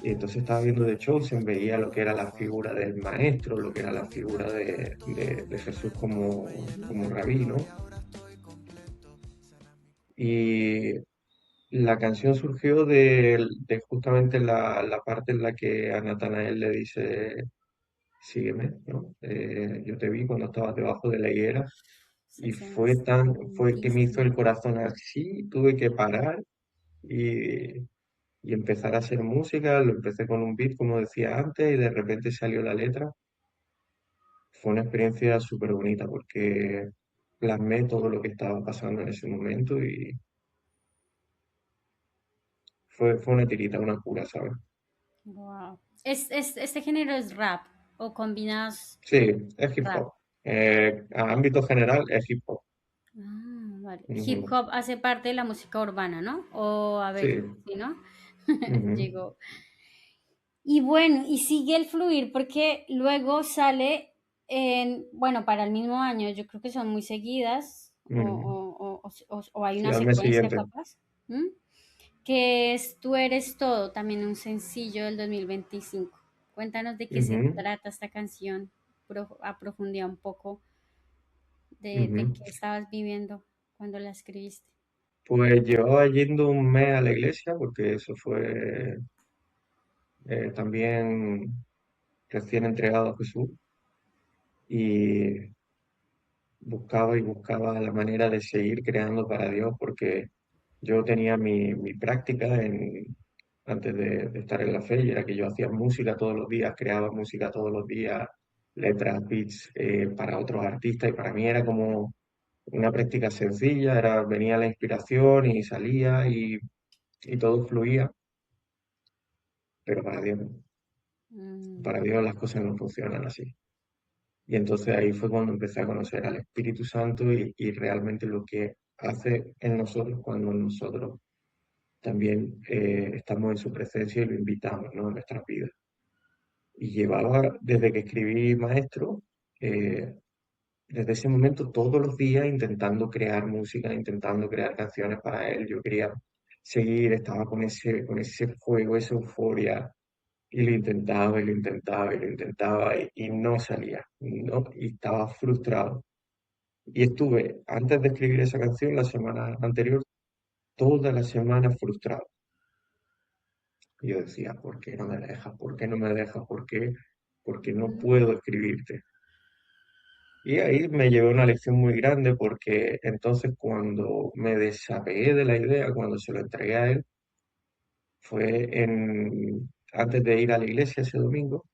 Y entonces estaba viendo The Chosen, veía lo que era la figura del maestro, lo que era la figura de Jesús como rabino. Y la canción surgió de justamente la parte en la que a Natanael le dice, sígueme, ¿no? Yo te vi cuando estabas debajo de la higuera Esa y escena es fue que me hizo el lindísima. corazón así, tuve que parar y empezar a hacer música, lo empecé con un beat, como decía antes, y de repente salió la letra. Fue una experiencia súper bonita porque plasmé todo lo que estaba pasando en ese momento y fue una tirita, una cura, ¿sabes? Wow. Este género es rap o combinas Sí, es hip rap. hop. A ámbito general es hip hop. Ah, vale. Hip Ujú. hop hace parte de la música urbana, ¿no? O a ver, Sí. ¿sí, no? Ujú, Llegó. Y bueno, y sigue el fluir porque luego sale bueno, para el mismo año, yo creo que son muy seguidas ujú. o hay Sí, una al mes secuencia siguiente. capaz, ¿m? Que es Tú eres todo, también un sencillo del 2025. Cuéntanos de qué se Ujú, trata esta canción, a profundidad un poco de ujú. qué estabas viviendo cuando la escribiste. Pues llevaba yendo un mes a la iglesia porque eso fue también recién entregado a Jesús y buscaba y buscaba la manera de seguir creando para Dios porque yo tenía mi práctica antes de estar en la fe y era que yo hacía música todos los días, creaba música todos los días, letras, beats para otros artistas y para mí era como una práctica sencilla, venía la inspiración y salía y todo fluía, pero para Mm, Dios las cosas no funcionan así. Y entonces ahí fue cuando empecé a conocer al Espíritu Santo y realmente lo que hace en nosotros cuando nosotros también estamos en su presencia y lo invitamos, ¿no? En nuestras vidas. Y llevaba, desde que escribí Maestro, eh, desde ese momento todos los días intentando crear música, intentando crear canciones para él. Yo quería seguir, estaba con ese fuego, esa euforia, y lo intentaba, y lo intentaba, y lo intentaba, y no salía, ¿no? Y estaba frustrado. y estuve, antes de escribir esa canción, la semana anterior, toda la semana frustrado. Y yo decía, ¿por qué no me dejas? ¿Por qué no me dejas? ¿Por qué no puedo escribirte? Y ahí me llevé una lección muy grande porque entonces cuando me desapegué de la idea, cuando se lo entregué a él, antes de ir a la iglesia ese domingo,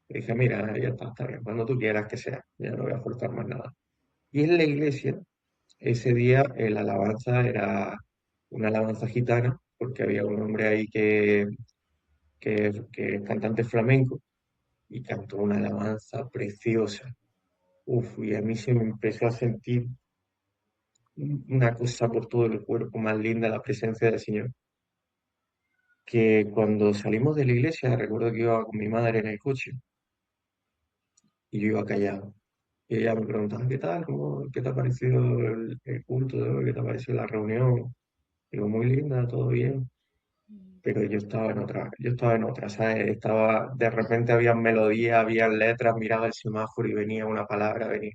le dije, mira, ya está bien, cuando tú quieras que sea, ya no voy a forzar más nada. Y en la iglesia, ese día, la alabanza era una alabanza gitana, porque había un hombre ahí que es cantante flamenco y cantó una alabanza preciosa. Uf, y a mí se me empezó a sentir una cosa por todo el cuerpo más linda, la presencia del Señor, que cuando salimos de la iglesia, recuerdo que iba con mi madre en el coche y yo iba callado. Y ella me preguntaba, ¿qué tal? ¿Qué te ha parecido el culto de hoy? ¿Qué te ha parecido la reunión? Digo, muy linda, todo bien. Pero yo estaba en otra, ¿sabes? De repente había melodías, había letras, miraba el semáforo y venía una palabra, venía.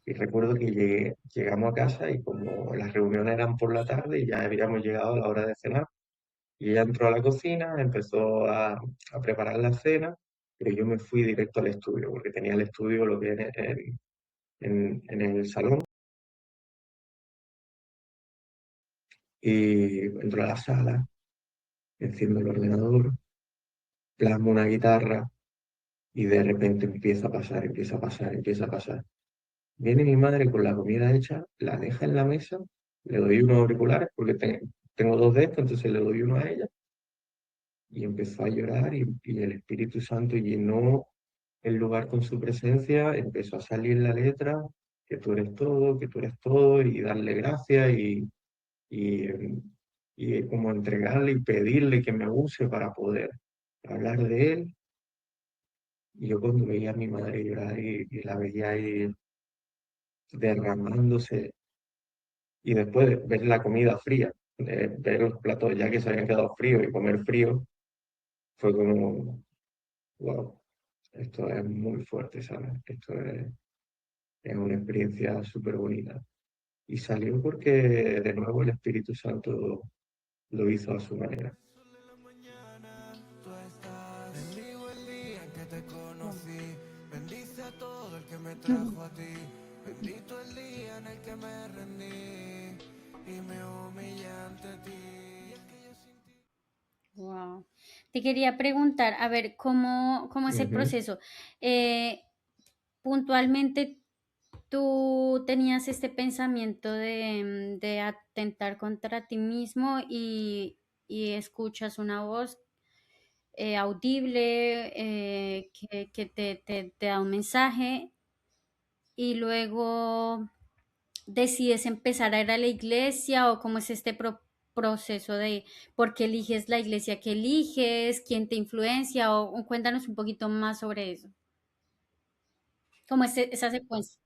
Y recuerdo que llegamos a casa y como las reuniones eran por la tarde y ya habíamos llegado a la hora de cenar, y ella entró a la cocina, empezó a preparar la cena, pero yo me fui directo al estudio, porque tenía el estudio lo que en el salón, y entro a la sala, enciendo el ordenador, plasmo una guitarra y de repente empieza a pasar, empieza a pasar, empieza a pasar. Viene mi madre con la comida hecha, la deja en la mesa, le doy unos auriculares porque tengo dos de estos, entonces le doy uno a ella y empezó a llorar y el Espíritu Santo llenó el lugar con su presencia, empezó a salir la letra, que tú eres todo y darle gracias y, y como entregarle y pedirle que me use para poder hablar de él. Y yo cuando veía a mi madre llorar y la veía ahí derramándose y después de ver la comida fría, de ver los platos ya que se habían quedado fríos y comer frío, fue como, wow, esto es muy fuerte, ¿sabes? Es una experiencia súper bonita. Y salió porque de nuevo el Espíritu Santo lo hizo a su manera. Tú estás bendigo el día en que te conocí. Bendice a todo el que me trajo a ti. Bendito el día en el que me rendí y me humillé ante ti. Wow. Te quería preguntar, a ver, ¿cómo es el Ujú. proceso? Eh, Puntualmente, tú tenías este pensamiento de atentar contra ti mismo y escuchas una voz audible que te da un mensaje y luego decides empezar a ir a la iglesia o cómo es este proceso de por qué eliges la iglesia que eliges, quién te influencia o cuéntanos un poquito más sobre eso. ¿Cómo es esa secuencia?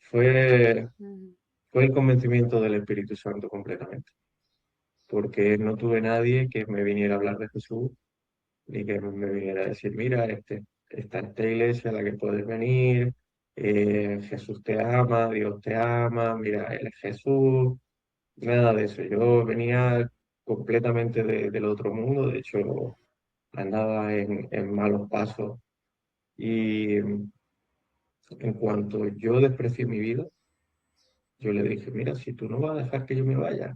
Fue, Ujú. fue el convencimiento del Espíritu Santo completamente, porque no tuve nadie que me viniera a hablar de Jesús, ni que me viniera a decir, mira, está esta iglesia a la que puedes venir, Jesús te ama, Dios te ama, mira, Él es Jesús, nada de eso. Yo venía completamente del otro mundo, de hecho andaba en malos pasos y en cuanto yo desprecié mi vida, yo le dije, mira, si tú no vas a dejar que yo me vaya,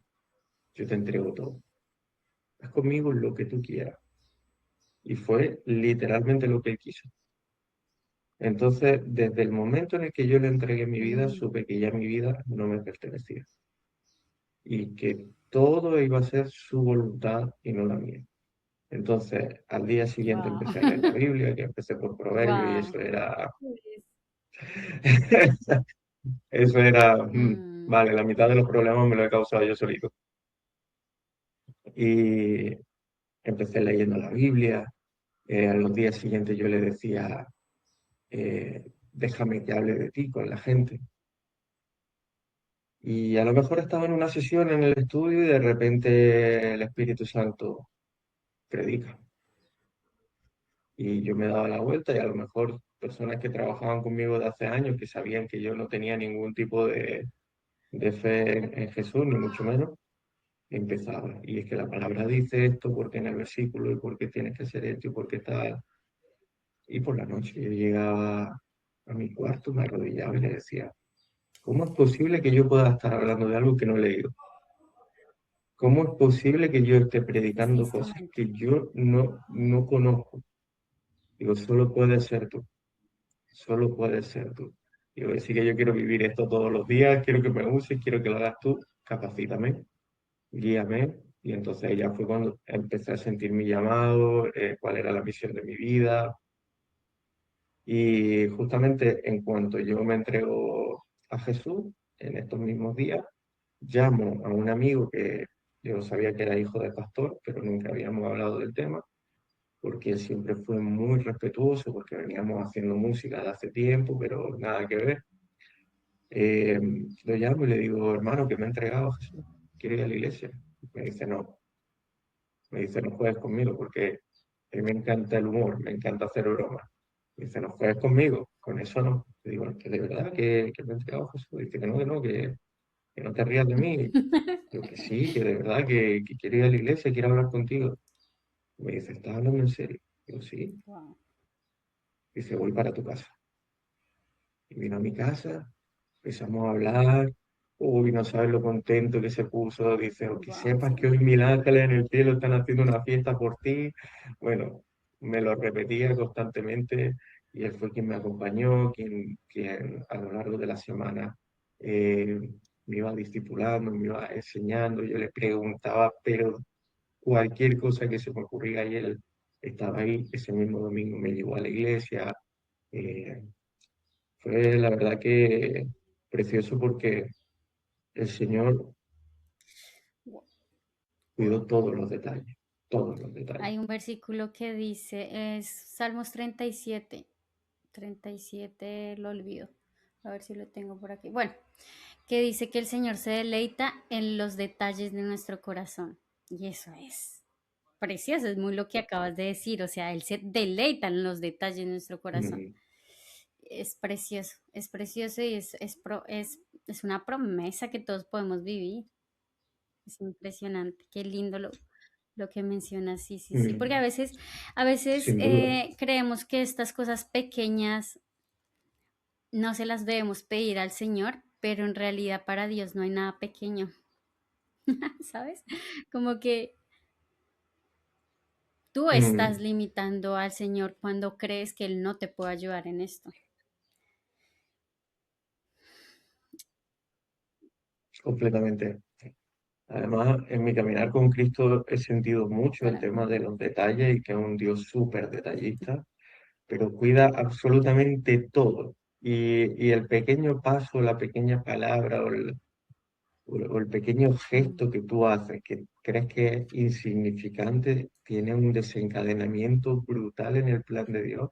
yo te entrego todo. Haz conmigo lo que tú quieras. Y fue literalmente lo que él quiso. Entonces, desde el momento en el que yo le entregué mi vida, Mm. supe que ya mi vida no me pertenecía y que todo iba a ser su voluntad y no la mía. Entonces, al día siguiente Wow. empecé a leer la Biblia, que empecé por Proverbios y Wow. eso era, eso era, Mm. vale, la mitad de los problemas me lo he causado yo solito. Y empecé leyendo la Biblia. A los días siguientes yo le decía, déjame que hable de ti con la gente. Y a lo mejor estaba en una sesión en el estudio y de repente el Espíritu Santo predica. Y yo me daba la vuelta y a lo mejor personas que trabajaban conmigo de hace años, que sabían que yo no tenía ningún tipo de fe en Jesús, ni mucho menos, empezaba. Y es que la palabra dice esto, porque en el versículo, y porque tienes que hacer esto, y porque tal. Y por la noche yo llegaba a mi cuarto, me arrodillaba y le decía, ¿cómo es posible que yo pueda estar hablando de algo que no he leído? ¿Cómo es posible que yo esté Es ese predicando cosas instrumento. que yo no conozco? Digo, solo puedes ser tú, solo puedes ser tú. Digo, decir que yo quiero vivir esto todos los días, quiero que me uses, quiero que lo hagas tú, capacítame, guíame. Y entonces ya fue cuando empecé a sentir mi llamado, cuál era la misión de mi vida. Y justamente en cuanto yo me entrego a Jesús, en estos mismos días, llamo a un amigo que yo sabía que era hijo de pastor, pero nunca habíamos hablado del tema, porque él siempre fue muy respetuoso, porque veníamos haciendo música de hace tiempo, pero nada que ver. Eh, lo llamo y le digo, hermano, que me he entregado a Jesús, quiero ir a la iglesia. Me dice, no juegues conmigo, porque a mí me encanta el humor, me encanta hacer bromas. Me dice, no juegues conmigo, con eso no. Le digo, que de verdad que me he entregado a Jesús. Dice que no, que no te rías de mí. Yo que sí, que de verdad que quiero ir a la iglesia, quiero hablar contigo. Me dice, ¿estás hablando en serio? Yo sí. Wow. Dice, voy para tu casa. Y vino a mi casa, empezamos a hablar. Uy, no sabes lo contento que se puso. Dice, o que Wow, sepas qué que hoy lindo. mil ángeles en el cielo están haciendo una fiesta por ti. Bueno, me lo repetía constantemente y él fue quien me acompañó, quien a lo largo de la semana eh, me iba discipulando, me iba enseñando. Yo le preguntaba, pero cualquier cosa que se me ocurría y él estaba ahí. Ese mismo domingo me llevó a la iglesia. eh, Fue la verdad que precioso porque el Señor cuidó todos los detalles. Hay un versículo que dice, es Salmos 37. 37 lo olvido. A ver si lo tengo por aquí. Bueno, que dice que el Señor se deleita en los detalles de nuestro corazón. Y eso es precioso, es muy lo que acabas de decir. O sea, Él se deleita en los detalles de nuestro corazón. Mm, Es precioso y es una promesa que todos podemos vivir. Es impresionante, qué lindo lo que mencionas, sí, sí, sí, porque mm, a veces sin duda. creemos que estas cosas pequeñas no se las debemos pedir al Señor, pero en realidad para Dios no hay nada pequeño, ¿sabes? Como que tú estás Mm, limitando al Señor cuando crees que Él no te puede ayudar en esto. completamente. Además, en mi caminar con Cristo he sentido mucho el tema de los detalles y que es un Dios súper detallista, pero cuida absolutamente todo. Y el pequeño paso, la pequeña palabra o el pequeño Mm. gesto que tú haces, que crees que es insignificante, tiene un desencadenamiento brutal en el plan de Dios.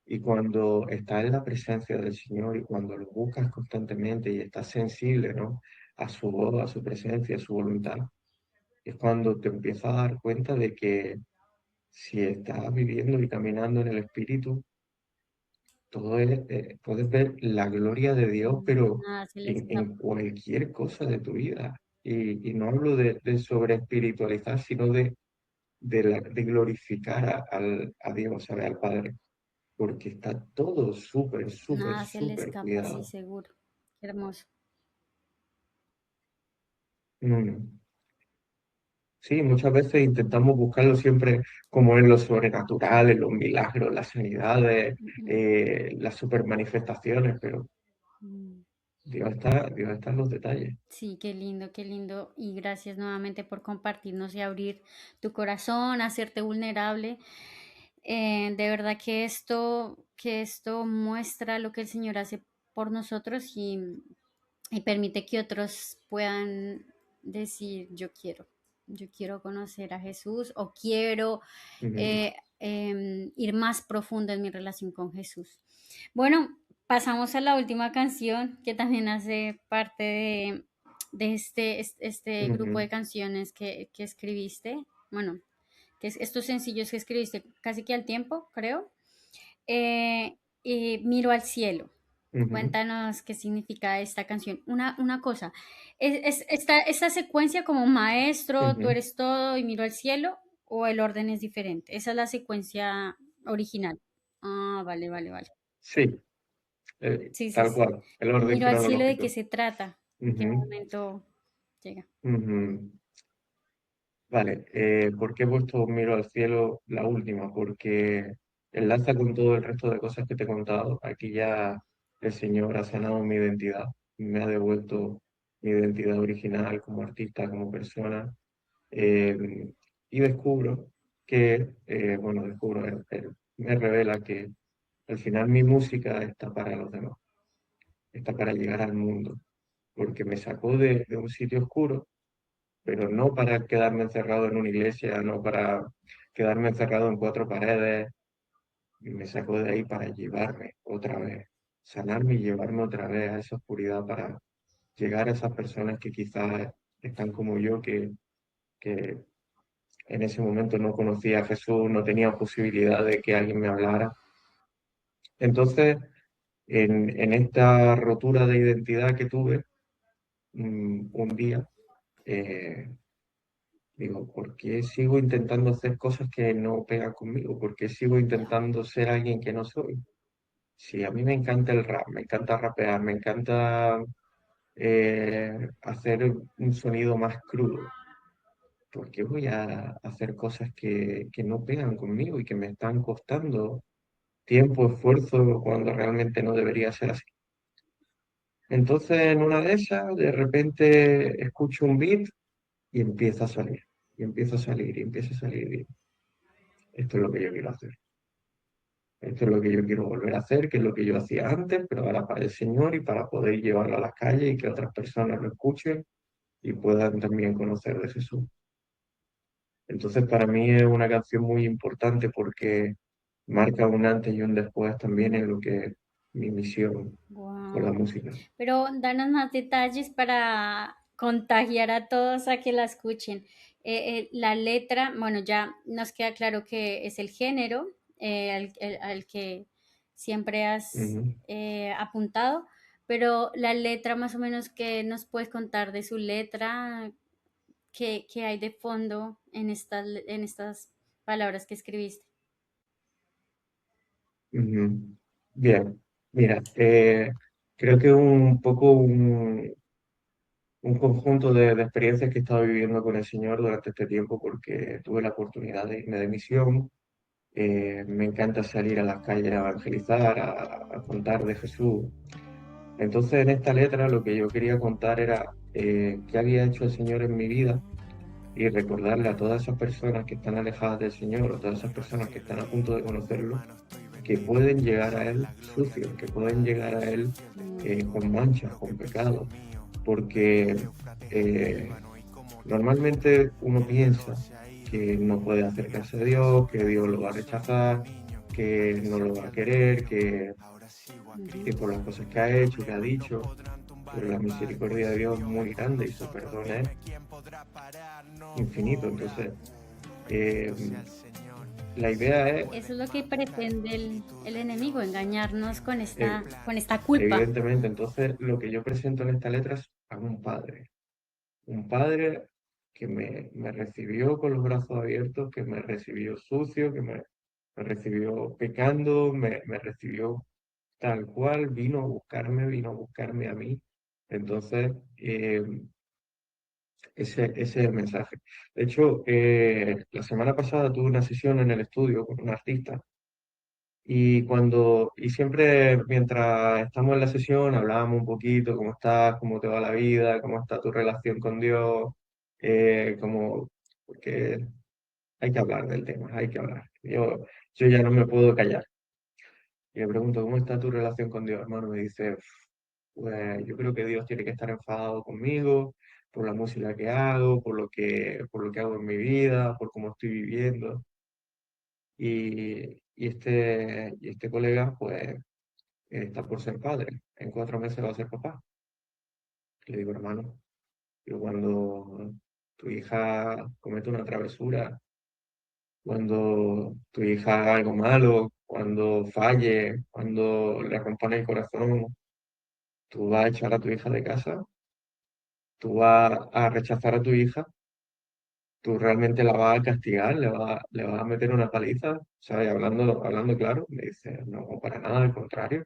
Y cuando estás en la presencia del Señor y cuando lo buscas constantemente y estás sensible, ¿no? A su voz, a su presencia, a su voluntad, es cuando te empiezas a dar cuenta de que si estás viviendo y caminando en el Espíritu, todo es, puedes ver la gloria de Dios, pero Nada se le escapa. en cualquier cosa de tu vida. Y no hablo de sobre espiritualizar, sino de glorificar a Dios, ¿sabes? Al Padre, porque está todo súper, súper, Nada se le súper escapa, sí, cuidado. seguro. Qué hermoso. Mm. Sí, muchas veces intentamos buscarlo siempre como en lo sobrenatural, en los milagros, las sanidades, Mm, las super manifestaciones, pero mm. Dios está en los detalles. Sí, qué lindo, qué lindo. Y gracias nuevamente por compartirnos y abrir tu corazón, hacerte vulnerable. De verdad que esto muestra lo que el Señor hace por nosotros y permite que otros puedan decir, yo quiero conocer a Jesús o quiero Mm, ir más profundo en mi relación con Jesús. Bueno, pasamos a la última canción que también hace parte de este grupo ujú. de canciones que escribiste. Bueno, estos sencillos que escribiste casi que al tiempo, creo. Miro al cielo. Ujú, Cuéntanos qué significa esta canción. Una cosa, ¿es esta secuencia como maestro, tú ujú. eres todo y miro al cielo o el orden es diferente? Esa es la secuencia original. Ah, vale, vale, vale. Sí, Sí, sí, tal sí. cual, el Y orden miro al cielo, ¿de qué cronológico. se trata? ¿En qué Ujú, momento llega? ujú. Vale, ¿por qué he puesto Miro al cielo la última? Porque enlaza con todo el resto de cosas que te he contado. Aquí ya el Señor ha sanado mi identidad, me ha devuelto mi identidad original como artista, como persona. eh, y descubro bueno, él me revela que al final mi música está para los demás, está para llegar al mundo, porque me sacó de un sitio oscuro, pero no para quedarme encerrado en una iglesia, no para quedarme encerrado en cuatro paredes, y me sacó de ahí para llevarme otra vez, sanarme y llevarme otra vez a esa oscuridad para llegar a esas personas que quizás están como yo, que en ese momento no conocía a Jesús, no tenía posibilidad de que alguien me hablara. Entonces, en esta rotura de identidad que tuve, un día, eh, digo, ¿por qué sigo intentando hacer cosas que no pegan conmigo? ¿Por qué sigo intentando ser alguien que no soy? Si a mí me encanta el rap, me encanta rapear, me encanta hacer un sonido más crudo, ¿por qué voy a hacer cosas que no pegan conmigo y que me están costando tiempo, esfuerzo, cuando realmente no debería ser así? Entonces, en una de esas, de repente escucho un beat y empieza a salir, y empieza a salir, y empieza a salir. Y esto es lo que yo quiero hacer. Esto es lo que yo quiero volver a hacer, que es lo que yo hacía antes, pero ahora para el Señor y para poder llevarlo a las calles y que otras personas lo escuchen y puedan también conocer de Jesús. Entonces, para mí es una canción muy importante porque marca un antes y un después también en lo que es mi misión con la Wow. música. Pero danos más detalles para contagiar a todos a que la escuchen. La letra, bueno, ya nos queda claro que es el género al que siempre has Ujú, apuntado, pero la letra más o menos que nos puedes contar de su letra, qué hay de fondo en estas palabras que escribiste. ujú. Bien, mira, creo que un poco un conjunto de experiencias que he estado viviendo con el Señor durante este tiempo porque tuve la oportunidad de irme de misión. Me encanta salir a las calles a evangelizar, a contar de Jesús. Entonces, en esta letra lo que yo quería contar era qué había hecho el Señor en mi vida y recordarle a todas esas personas que están alejadas del Señor o todas esas personas que están a punto de conocerlo, que pueden llegar a Él sucios, que pueden llegar a Él con manchas, con pecados, porque eh, normalmente uno piensa que no puede acercarse a Dios, que Dios lo va a rechazar, que no lo va a querer, que por las cosas que ha hecho, que ha dicho, pero la misericordia de Dios es muy grande y su perdón es infinito. Entonces, eh, la idea es, Eso es lo que pretende el enemigo, engañarnos eh, con esta culpa. evidentemente, entonces lo que yo presento en esta letra es a un padre que me recibió con los brazos abiertos, que me recibió sucio, me recibió pecando, me recibió tal cual, vino a buscarme a mí. Entonces, ese es el mensaje. De hecho, la semana pasada tuve una sesión en el estudio con un artista y siempre mientras estamos en la sesión hablábamos un poquito, cómo estás, cómo te va la vida, cómo está tu relación con Dios, porque hay que hablar del tema, hay que hablar. Yo ya no me puedo callar. Y le pregunto, ¿cómo está tu relación con Dios, hermano? Me dice, pues yo creo que Dios tiene que estar enfadado conmigo por la música que hago, por lo que hago en mi vida, por cómo estoy viviendo. Y este colega, pues, está por ser padre. En 4 meses va a ser papá. Le digo, hermano, yo cuando tu hija comete una travesura, cuando tu hija haga algo malo, cuando falle, cuando le rompan el corazón, tú vas a echar a tu hija de casa, tú vas a rechazar a tu hija, tú realmente la vas a castigar, le vas a meter una paliza, ¿sabes? Hablando claro, me dice, no, para nada, al contrario.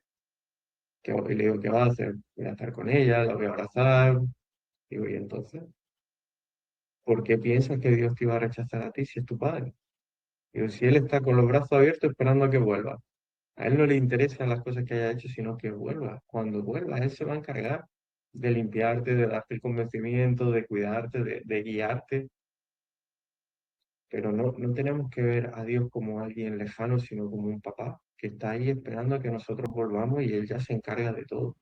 Y le digo, ¿qué vas a hacer? Voy a estar con ella, la voy a abrazar. Digo, y entonces, ¿por qué piensas que Dios te iba a rechazar a ti si es tu padre? Digo, si Él está con los brazos abiertos esperando a que vuelva. A Él no le interesan las cosas que haya hecho, sino que vuelva. Cuando vuelva, Él se va a encargar de limpiarte, de darte el convencimiento, de cuidarte, de guiarte. Pero no tenemos que ver a Dios como alguien lejano, sino como un papá que está ahí esperando a que nosotros volvamos y Él ya se encarga de todo.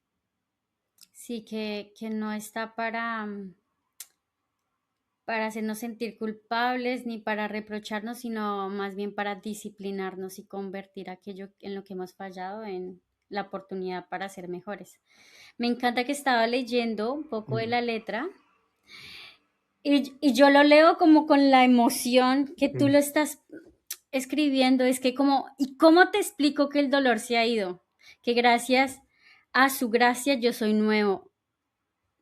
Sí, que no está para hacernos sentir culpables ni para reprocharnos, sino más bien para disciplinarnos y convertir aquello en lo que hemos fallado en la oportunidad para ser mejores. Me encanta que estaba leyendo un poco de Mm, la letra y yo lo leo como con la emoción que tú mm, lo estás escribiendo. Es que como, ¿y cómo te explico que el dolor se ha ido? Que gracias a su gracia yo soy nuevo,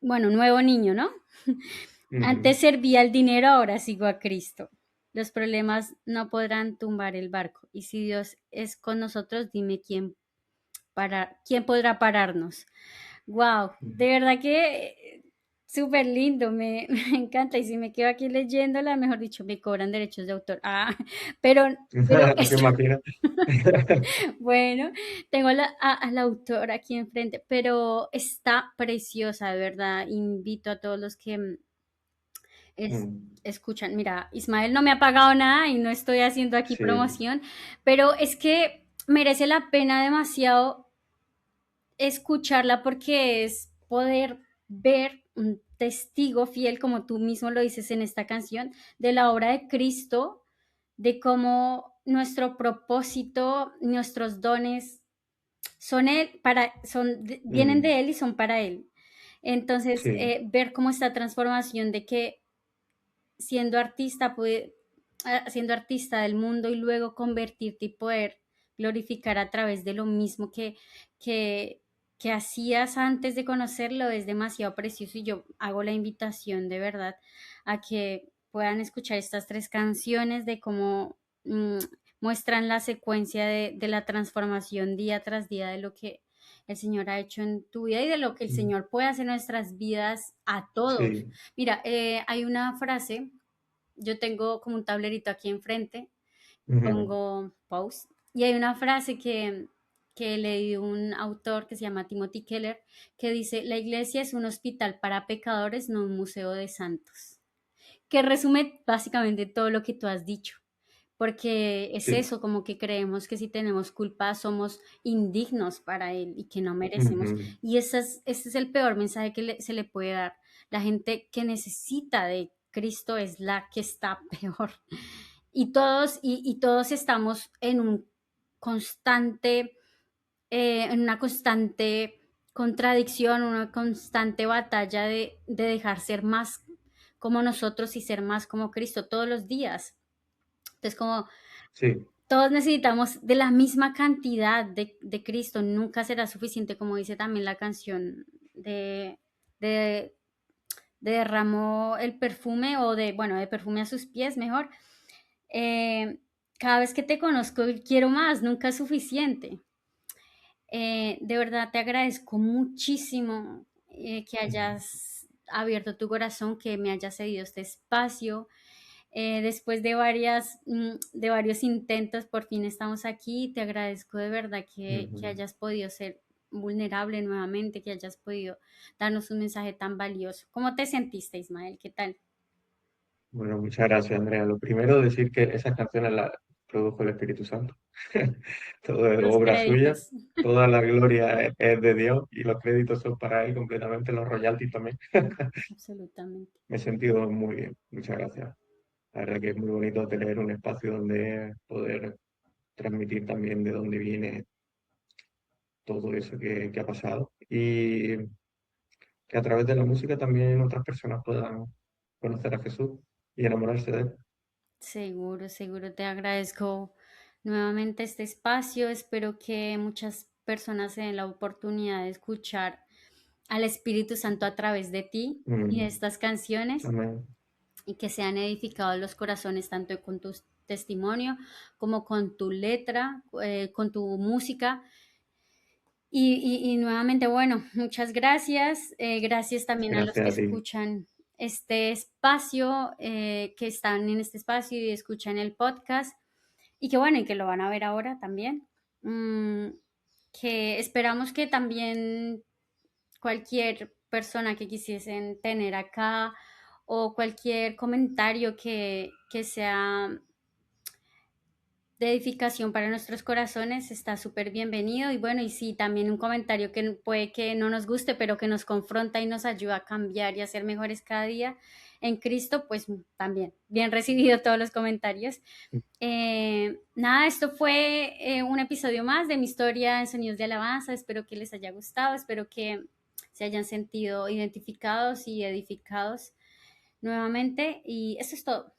bueno, nuevo niño, ¿no? ujú, Antes servía el dinero, ahora sigo a Cristo. Los problemas no podrán tumbar el barco. Y si Dios es con nosotros, dime quién podrá pararnos. Wow, ujú. de verdad que súper lindo, me encanta. Y si me quedo aquí leyéndola, mejor dicho, me cobran derechos de autor. Ah, pero ¿Te esto, imaginas? bueno, tengo a la autora aquí enfrente, pero está preciosa, de verdad. Invito a todos los que es, Mm, escuchan, mira, Ismael no me ha pagado nada y no estoy haciendo aquí sí, promoción, pero es que merece la pena demasiado escucharla porque es poder ver un testigo fiel, como tú mismo lo dices en esta canción, de la obra de Cristo, de cómo nuestro propósito, nuestros dones son él, vienen mm, de él y son para él. Entonces, sí, ver cómo esta transformación de que siendo artista, siendo artista del mundo y luego convertirte y poder glorificar a través de lo mismo que, que hacías antes de conocerlo es demasiado precioso y yo hago la invitación de verdad a que puedan escuchar estas tres canciones de cómo muestran la secuencia de la transformación día tras día de lo que el Señor ha hecho en tu vida y de lo que el mm, Señor puede hacer en nuestras vidas a todos. sí, Mira, hay una frase, yo tengo como un tablerito aquí enfrente, ujú, pongo post, y hay una frase que leí de un autor que se llama Timothy Keller, que dice, la iglesia es un hospital para pecadores, no un museo de santos, que resume básicamente todo lo que tú has dicho. Porque es sí, eso, como que creemos que si tenemos culpa somos indignos para Él y que no merecemos. ujú, Y ese es el peor mensaje que se le puede dar. La gente que necesita de Cristo es la que está peor. Y todos estamos en un constante, en una constante contradicción, una constante batalla de dejar ser más como nosotros y ser más como Cristo todos los días. Entonces, como sí, todos necesitamos de la misma cantidad de Cristo, nunca será suficiente, como dice también la canción de, de derramó el perfume o bueno, de perfume a sus pies, mejor. Eh, cada vez que te conozco quiero más, nunca es suficiente. De verdad te agradezco muchísimo que ujú, hayas abierto tu corazón, que me hayas cedido este espacio. Después de de varios intentos, por fin estamos aquí. Te agradezco de verdad que ujú. hayas podido ser vulnerable nuevamente, que hayas podido darnos un mensaje tan valioso. ¿Cómo te sentiste, Ismael? ¿Qué tal? Bueno, muchas gracias, Andrea. Lo primero, decir que esas canciones las produjo el Espíritu Santo. Todo es Los obra suya, créditos. toda la gloria es de Dios y los créditos son para Él completamente, los royalties también. Absolutamente. Me he sentido muy bien, muchas gracias. La verdad que es muy bonito tener un espacio donde poder transmitir también de dónde viene todo eso que ha pasado y que a través de la música también otras personas puedan conocer a Jesús y enamorarse de Él. Seguro, seguro, te agradezco nuevamente este espacio. Espero que muchas personas se den la oportunidad de escuchar al Espíritu Santo a través de ti y de Mm, estas canciones, amén. y que sean edificados los corazones tanto con tu testimonio como con tu letra, con tu música. Y nuevamente, bueno, muchas gracias. Gracias también a los que Gracias a ti. escuchan este espacio, que están en este espacio y escuchan el podcast, y que bueno, y que lo van a ver ahora también. Mm, que esperamos que también cualquier persona que quisiesen tener acá, o cualquier comentario que sea de edificación para nuestros corazones, está súper bienvenido. Y bueno, y sí, también un comentario que puede que no nos guste, pero que nos confronta y nos ayuda a cambiar y a ser mejores cada día en Cristo, pues también, bien recibido todos los comentarios. Nada, esto fue un episodio más de mi historia en Sonidos de Alabanza. Espero que les haya gustado, espero que se hayan sentido identificados y edificados nuevamente. Y eso es todo.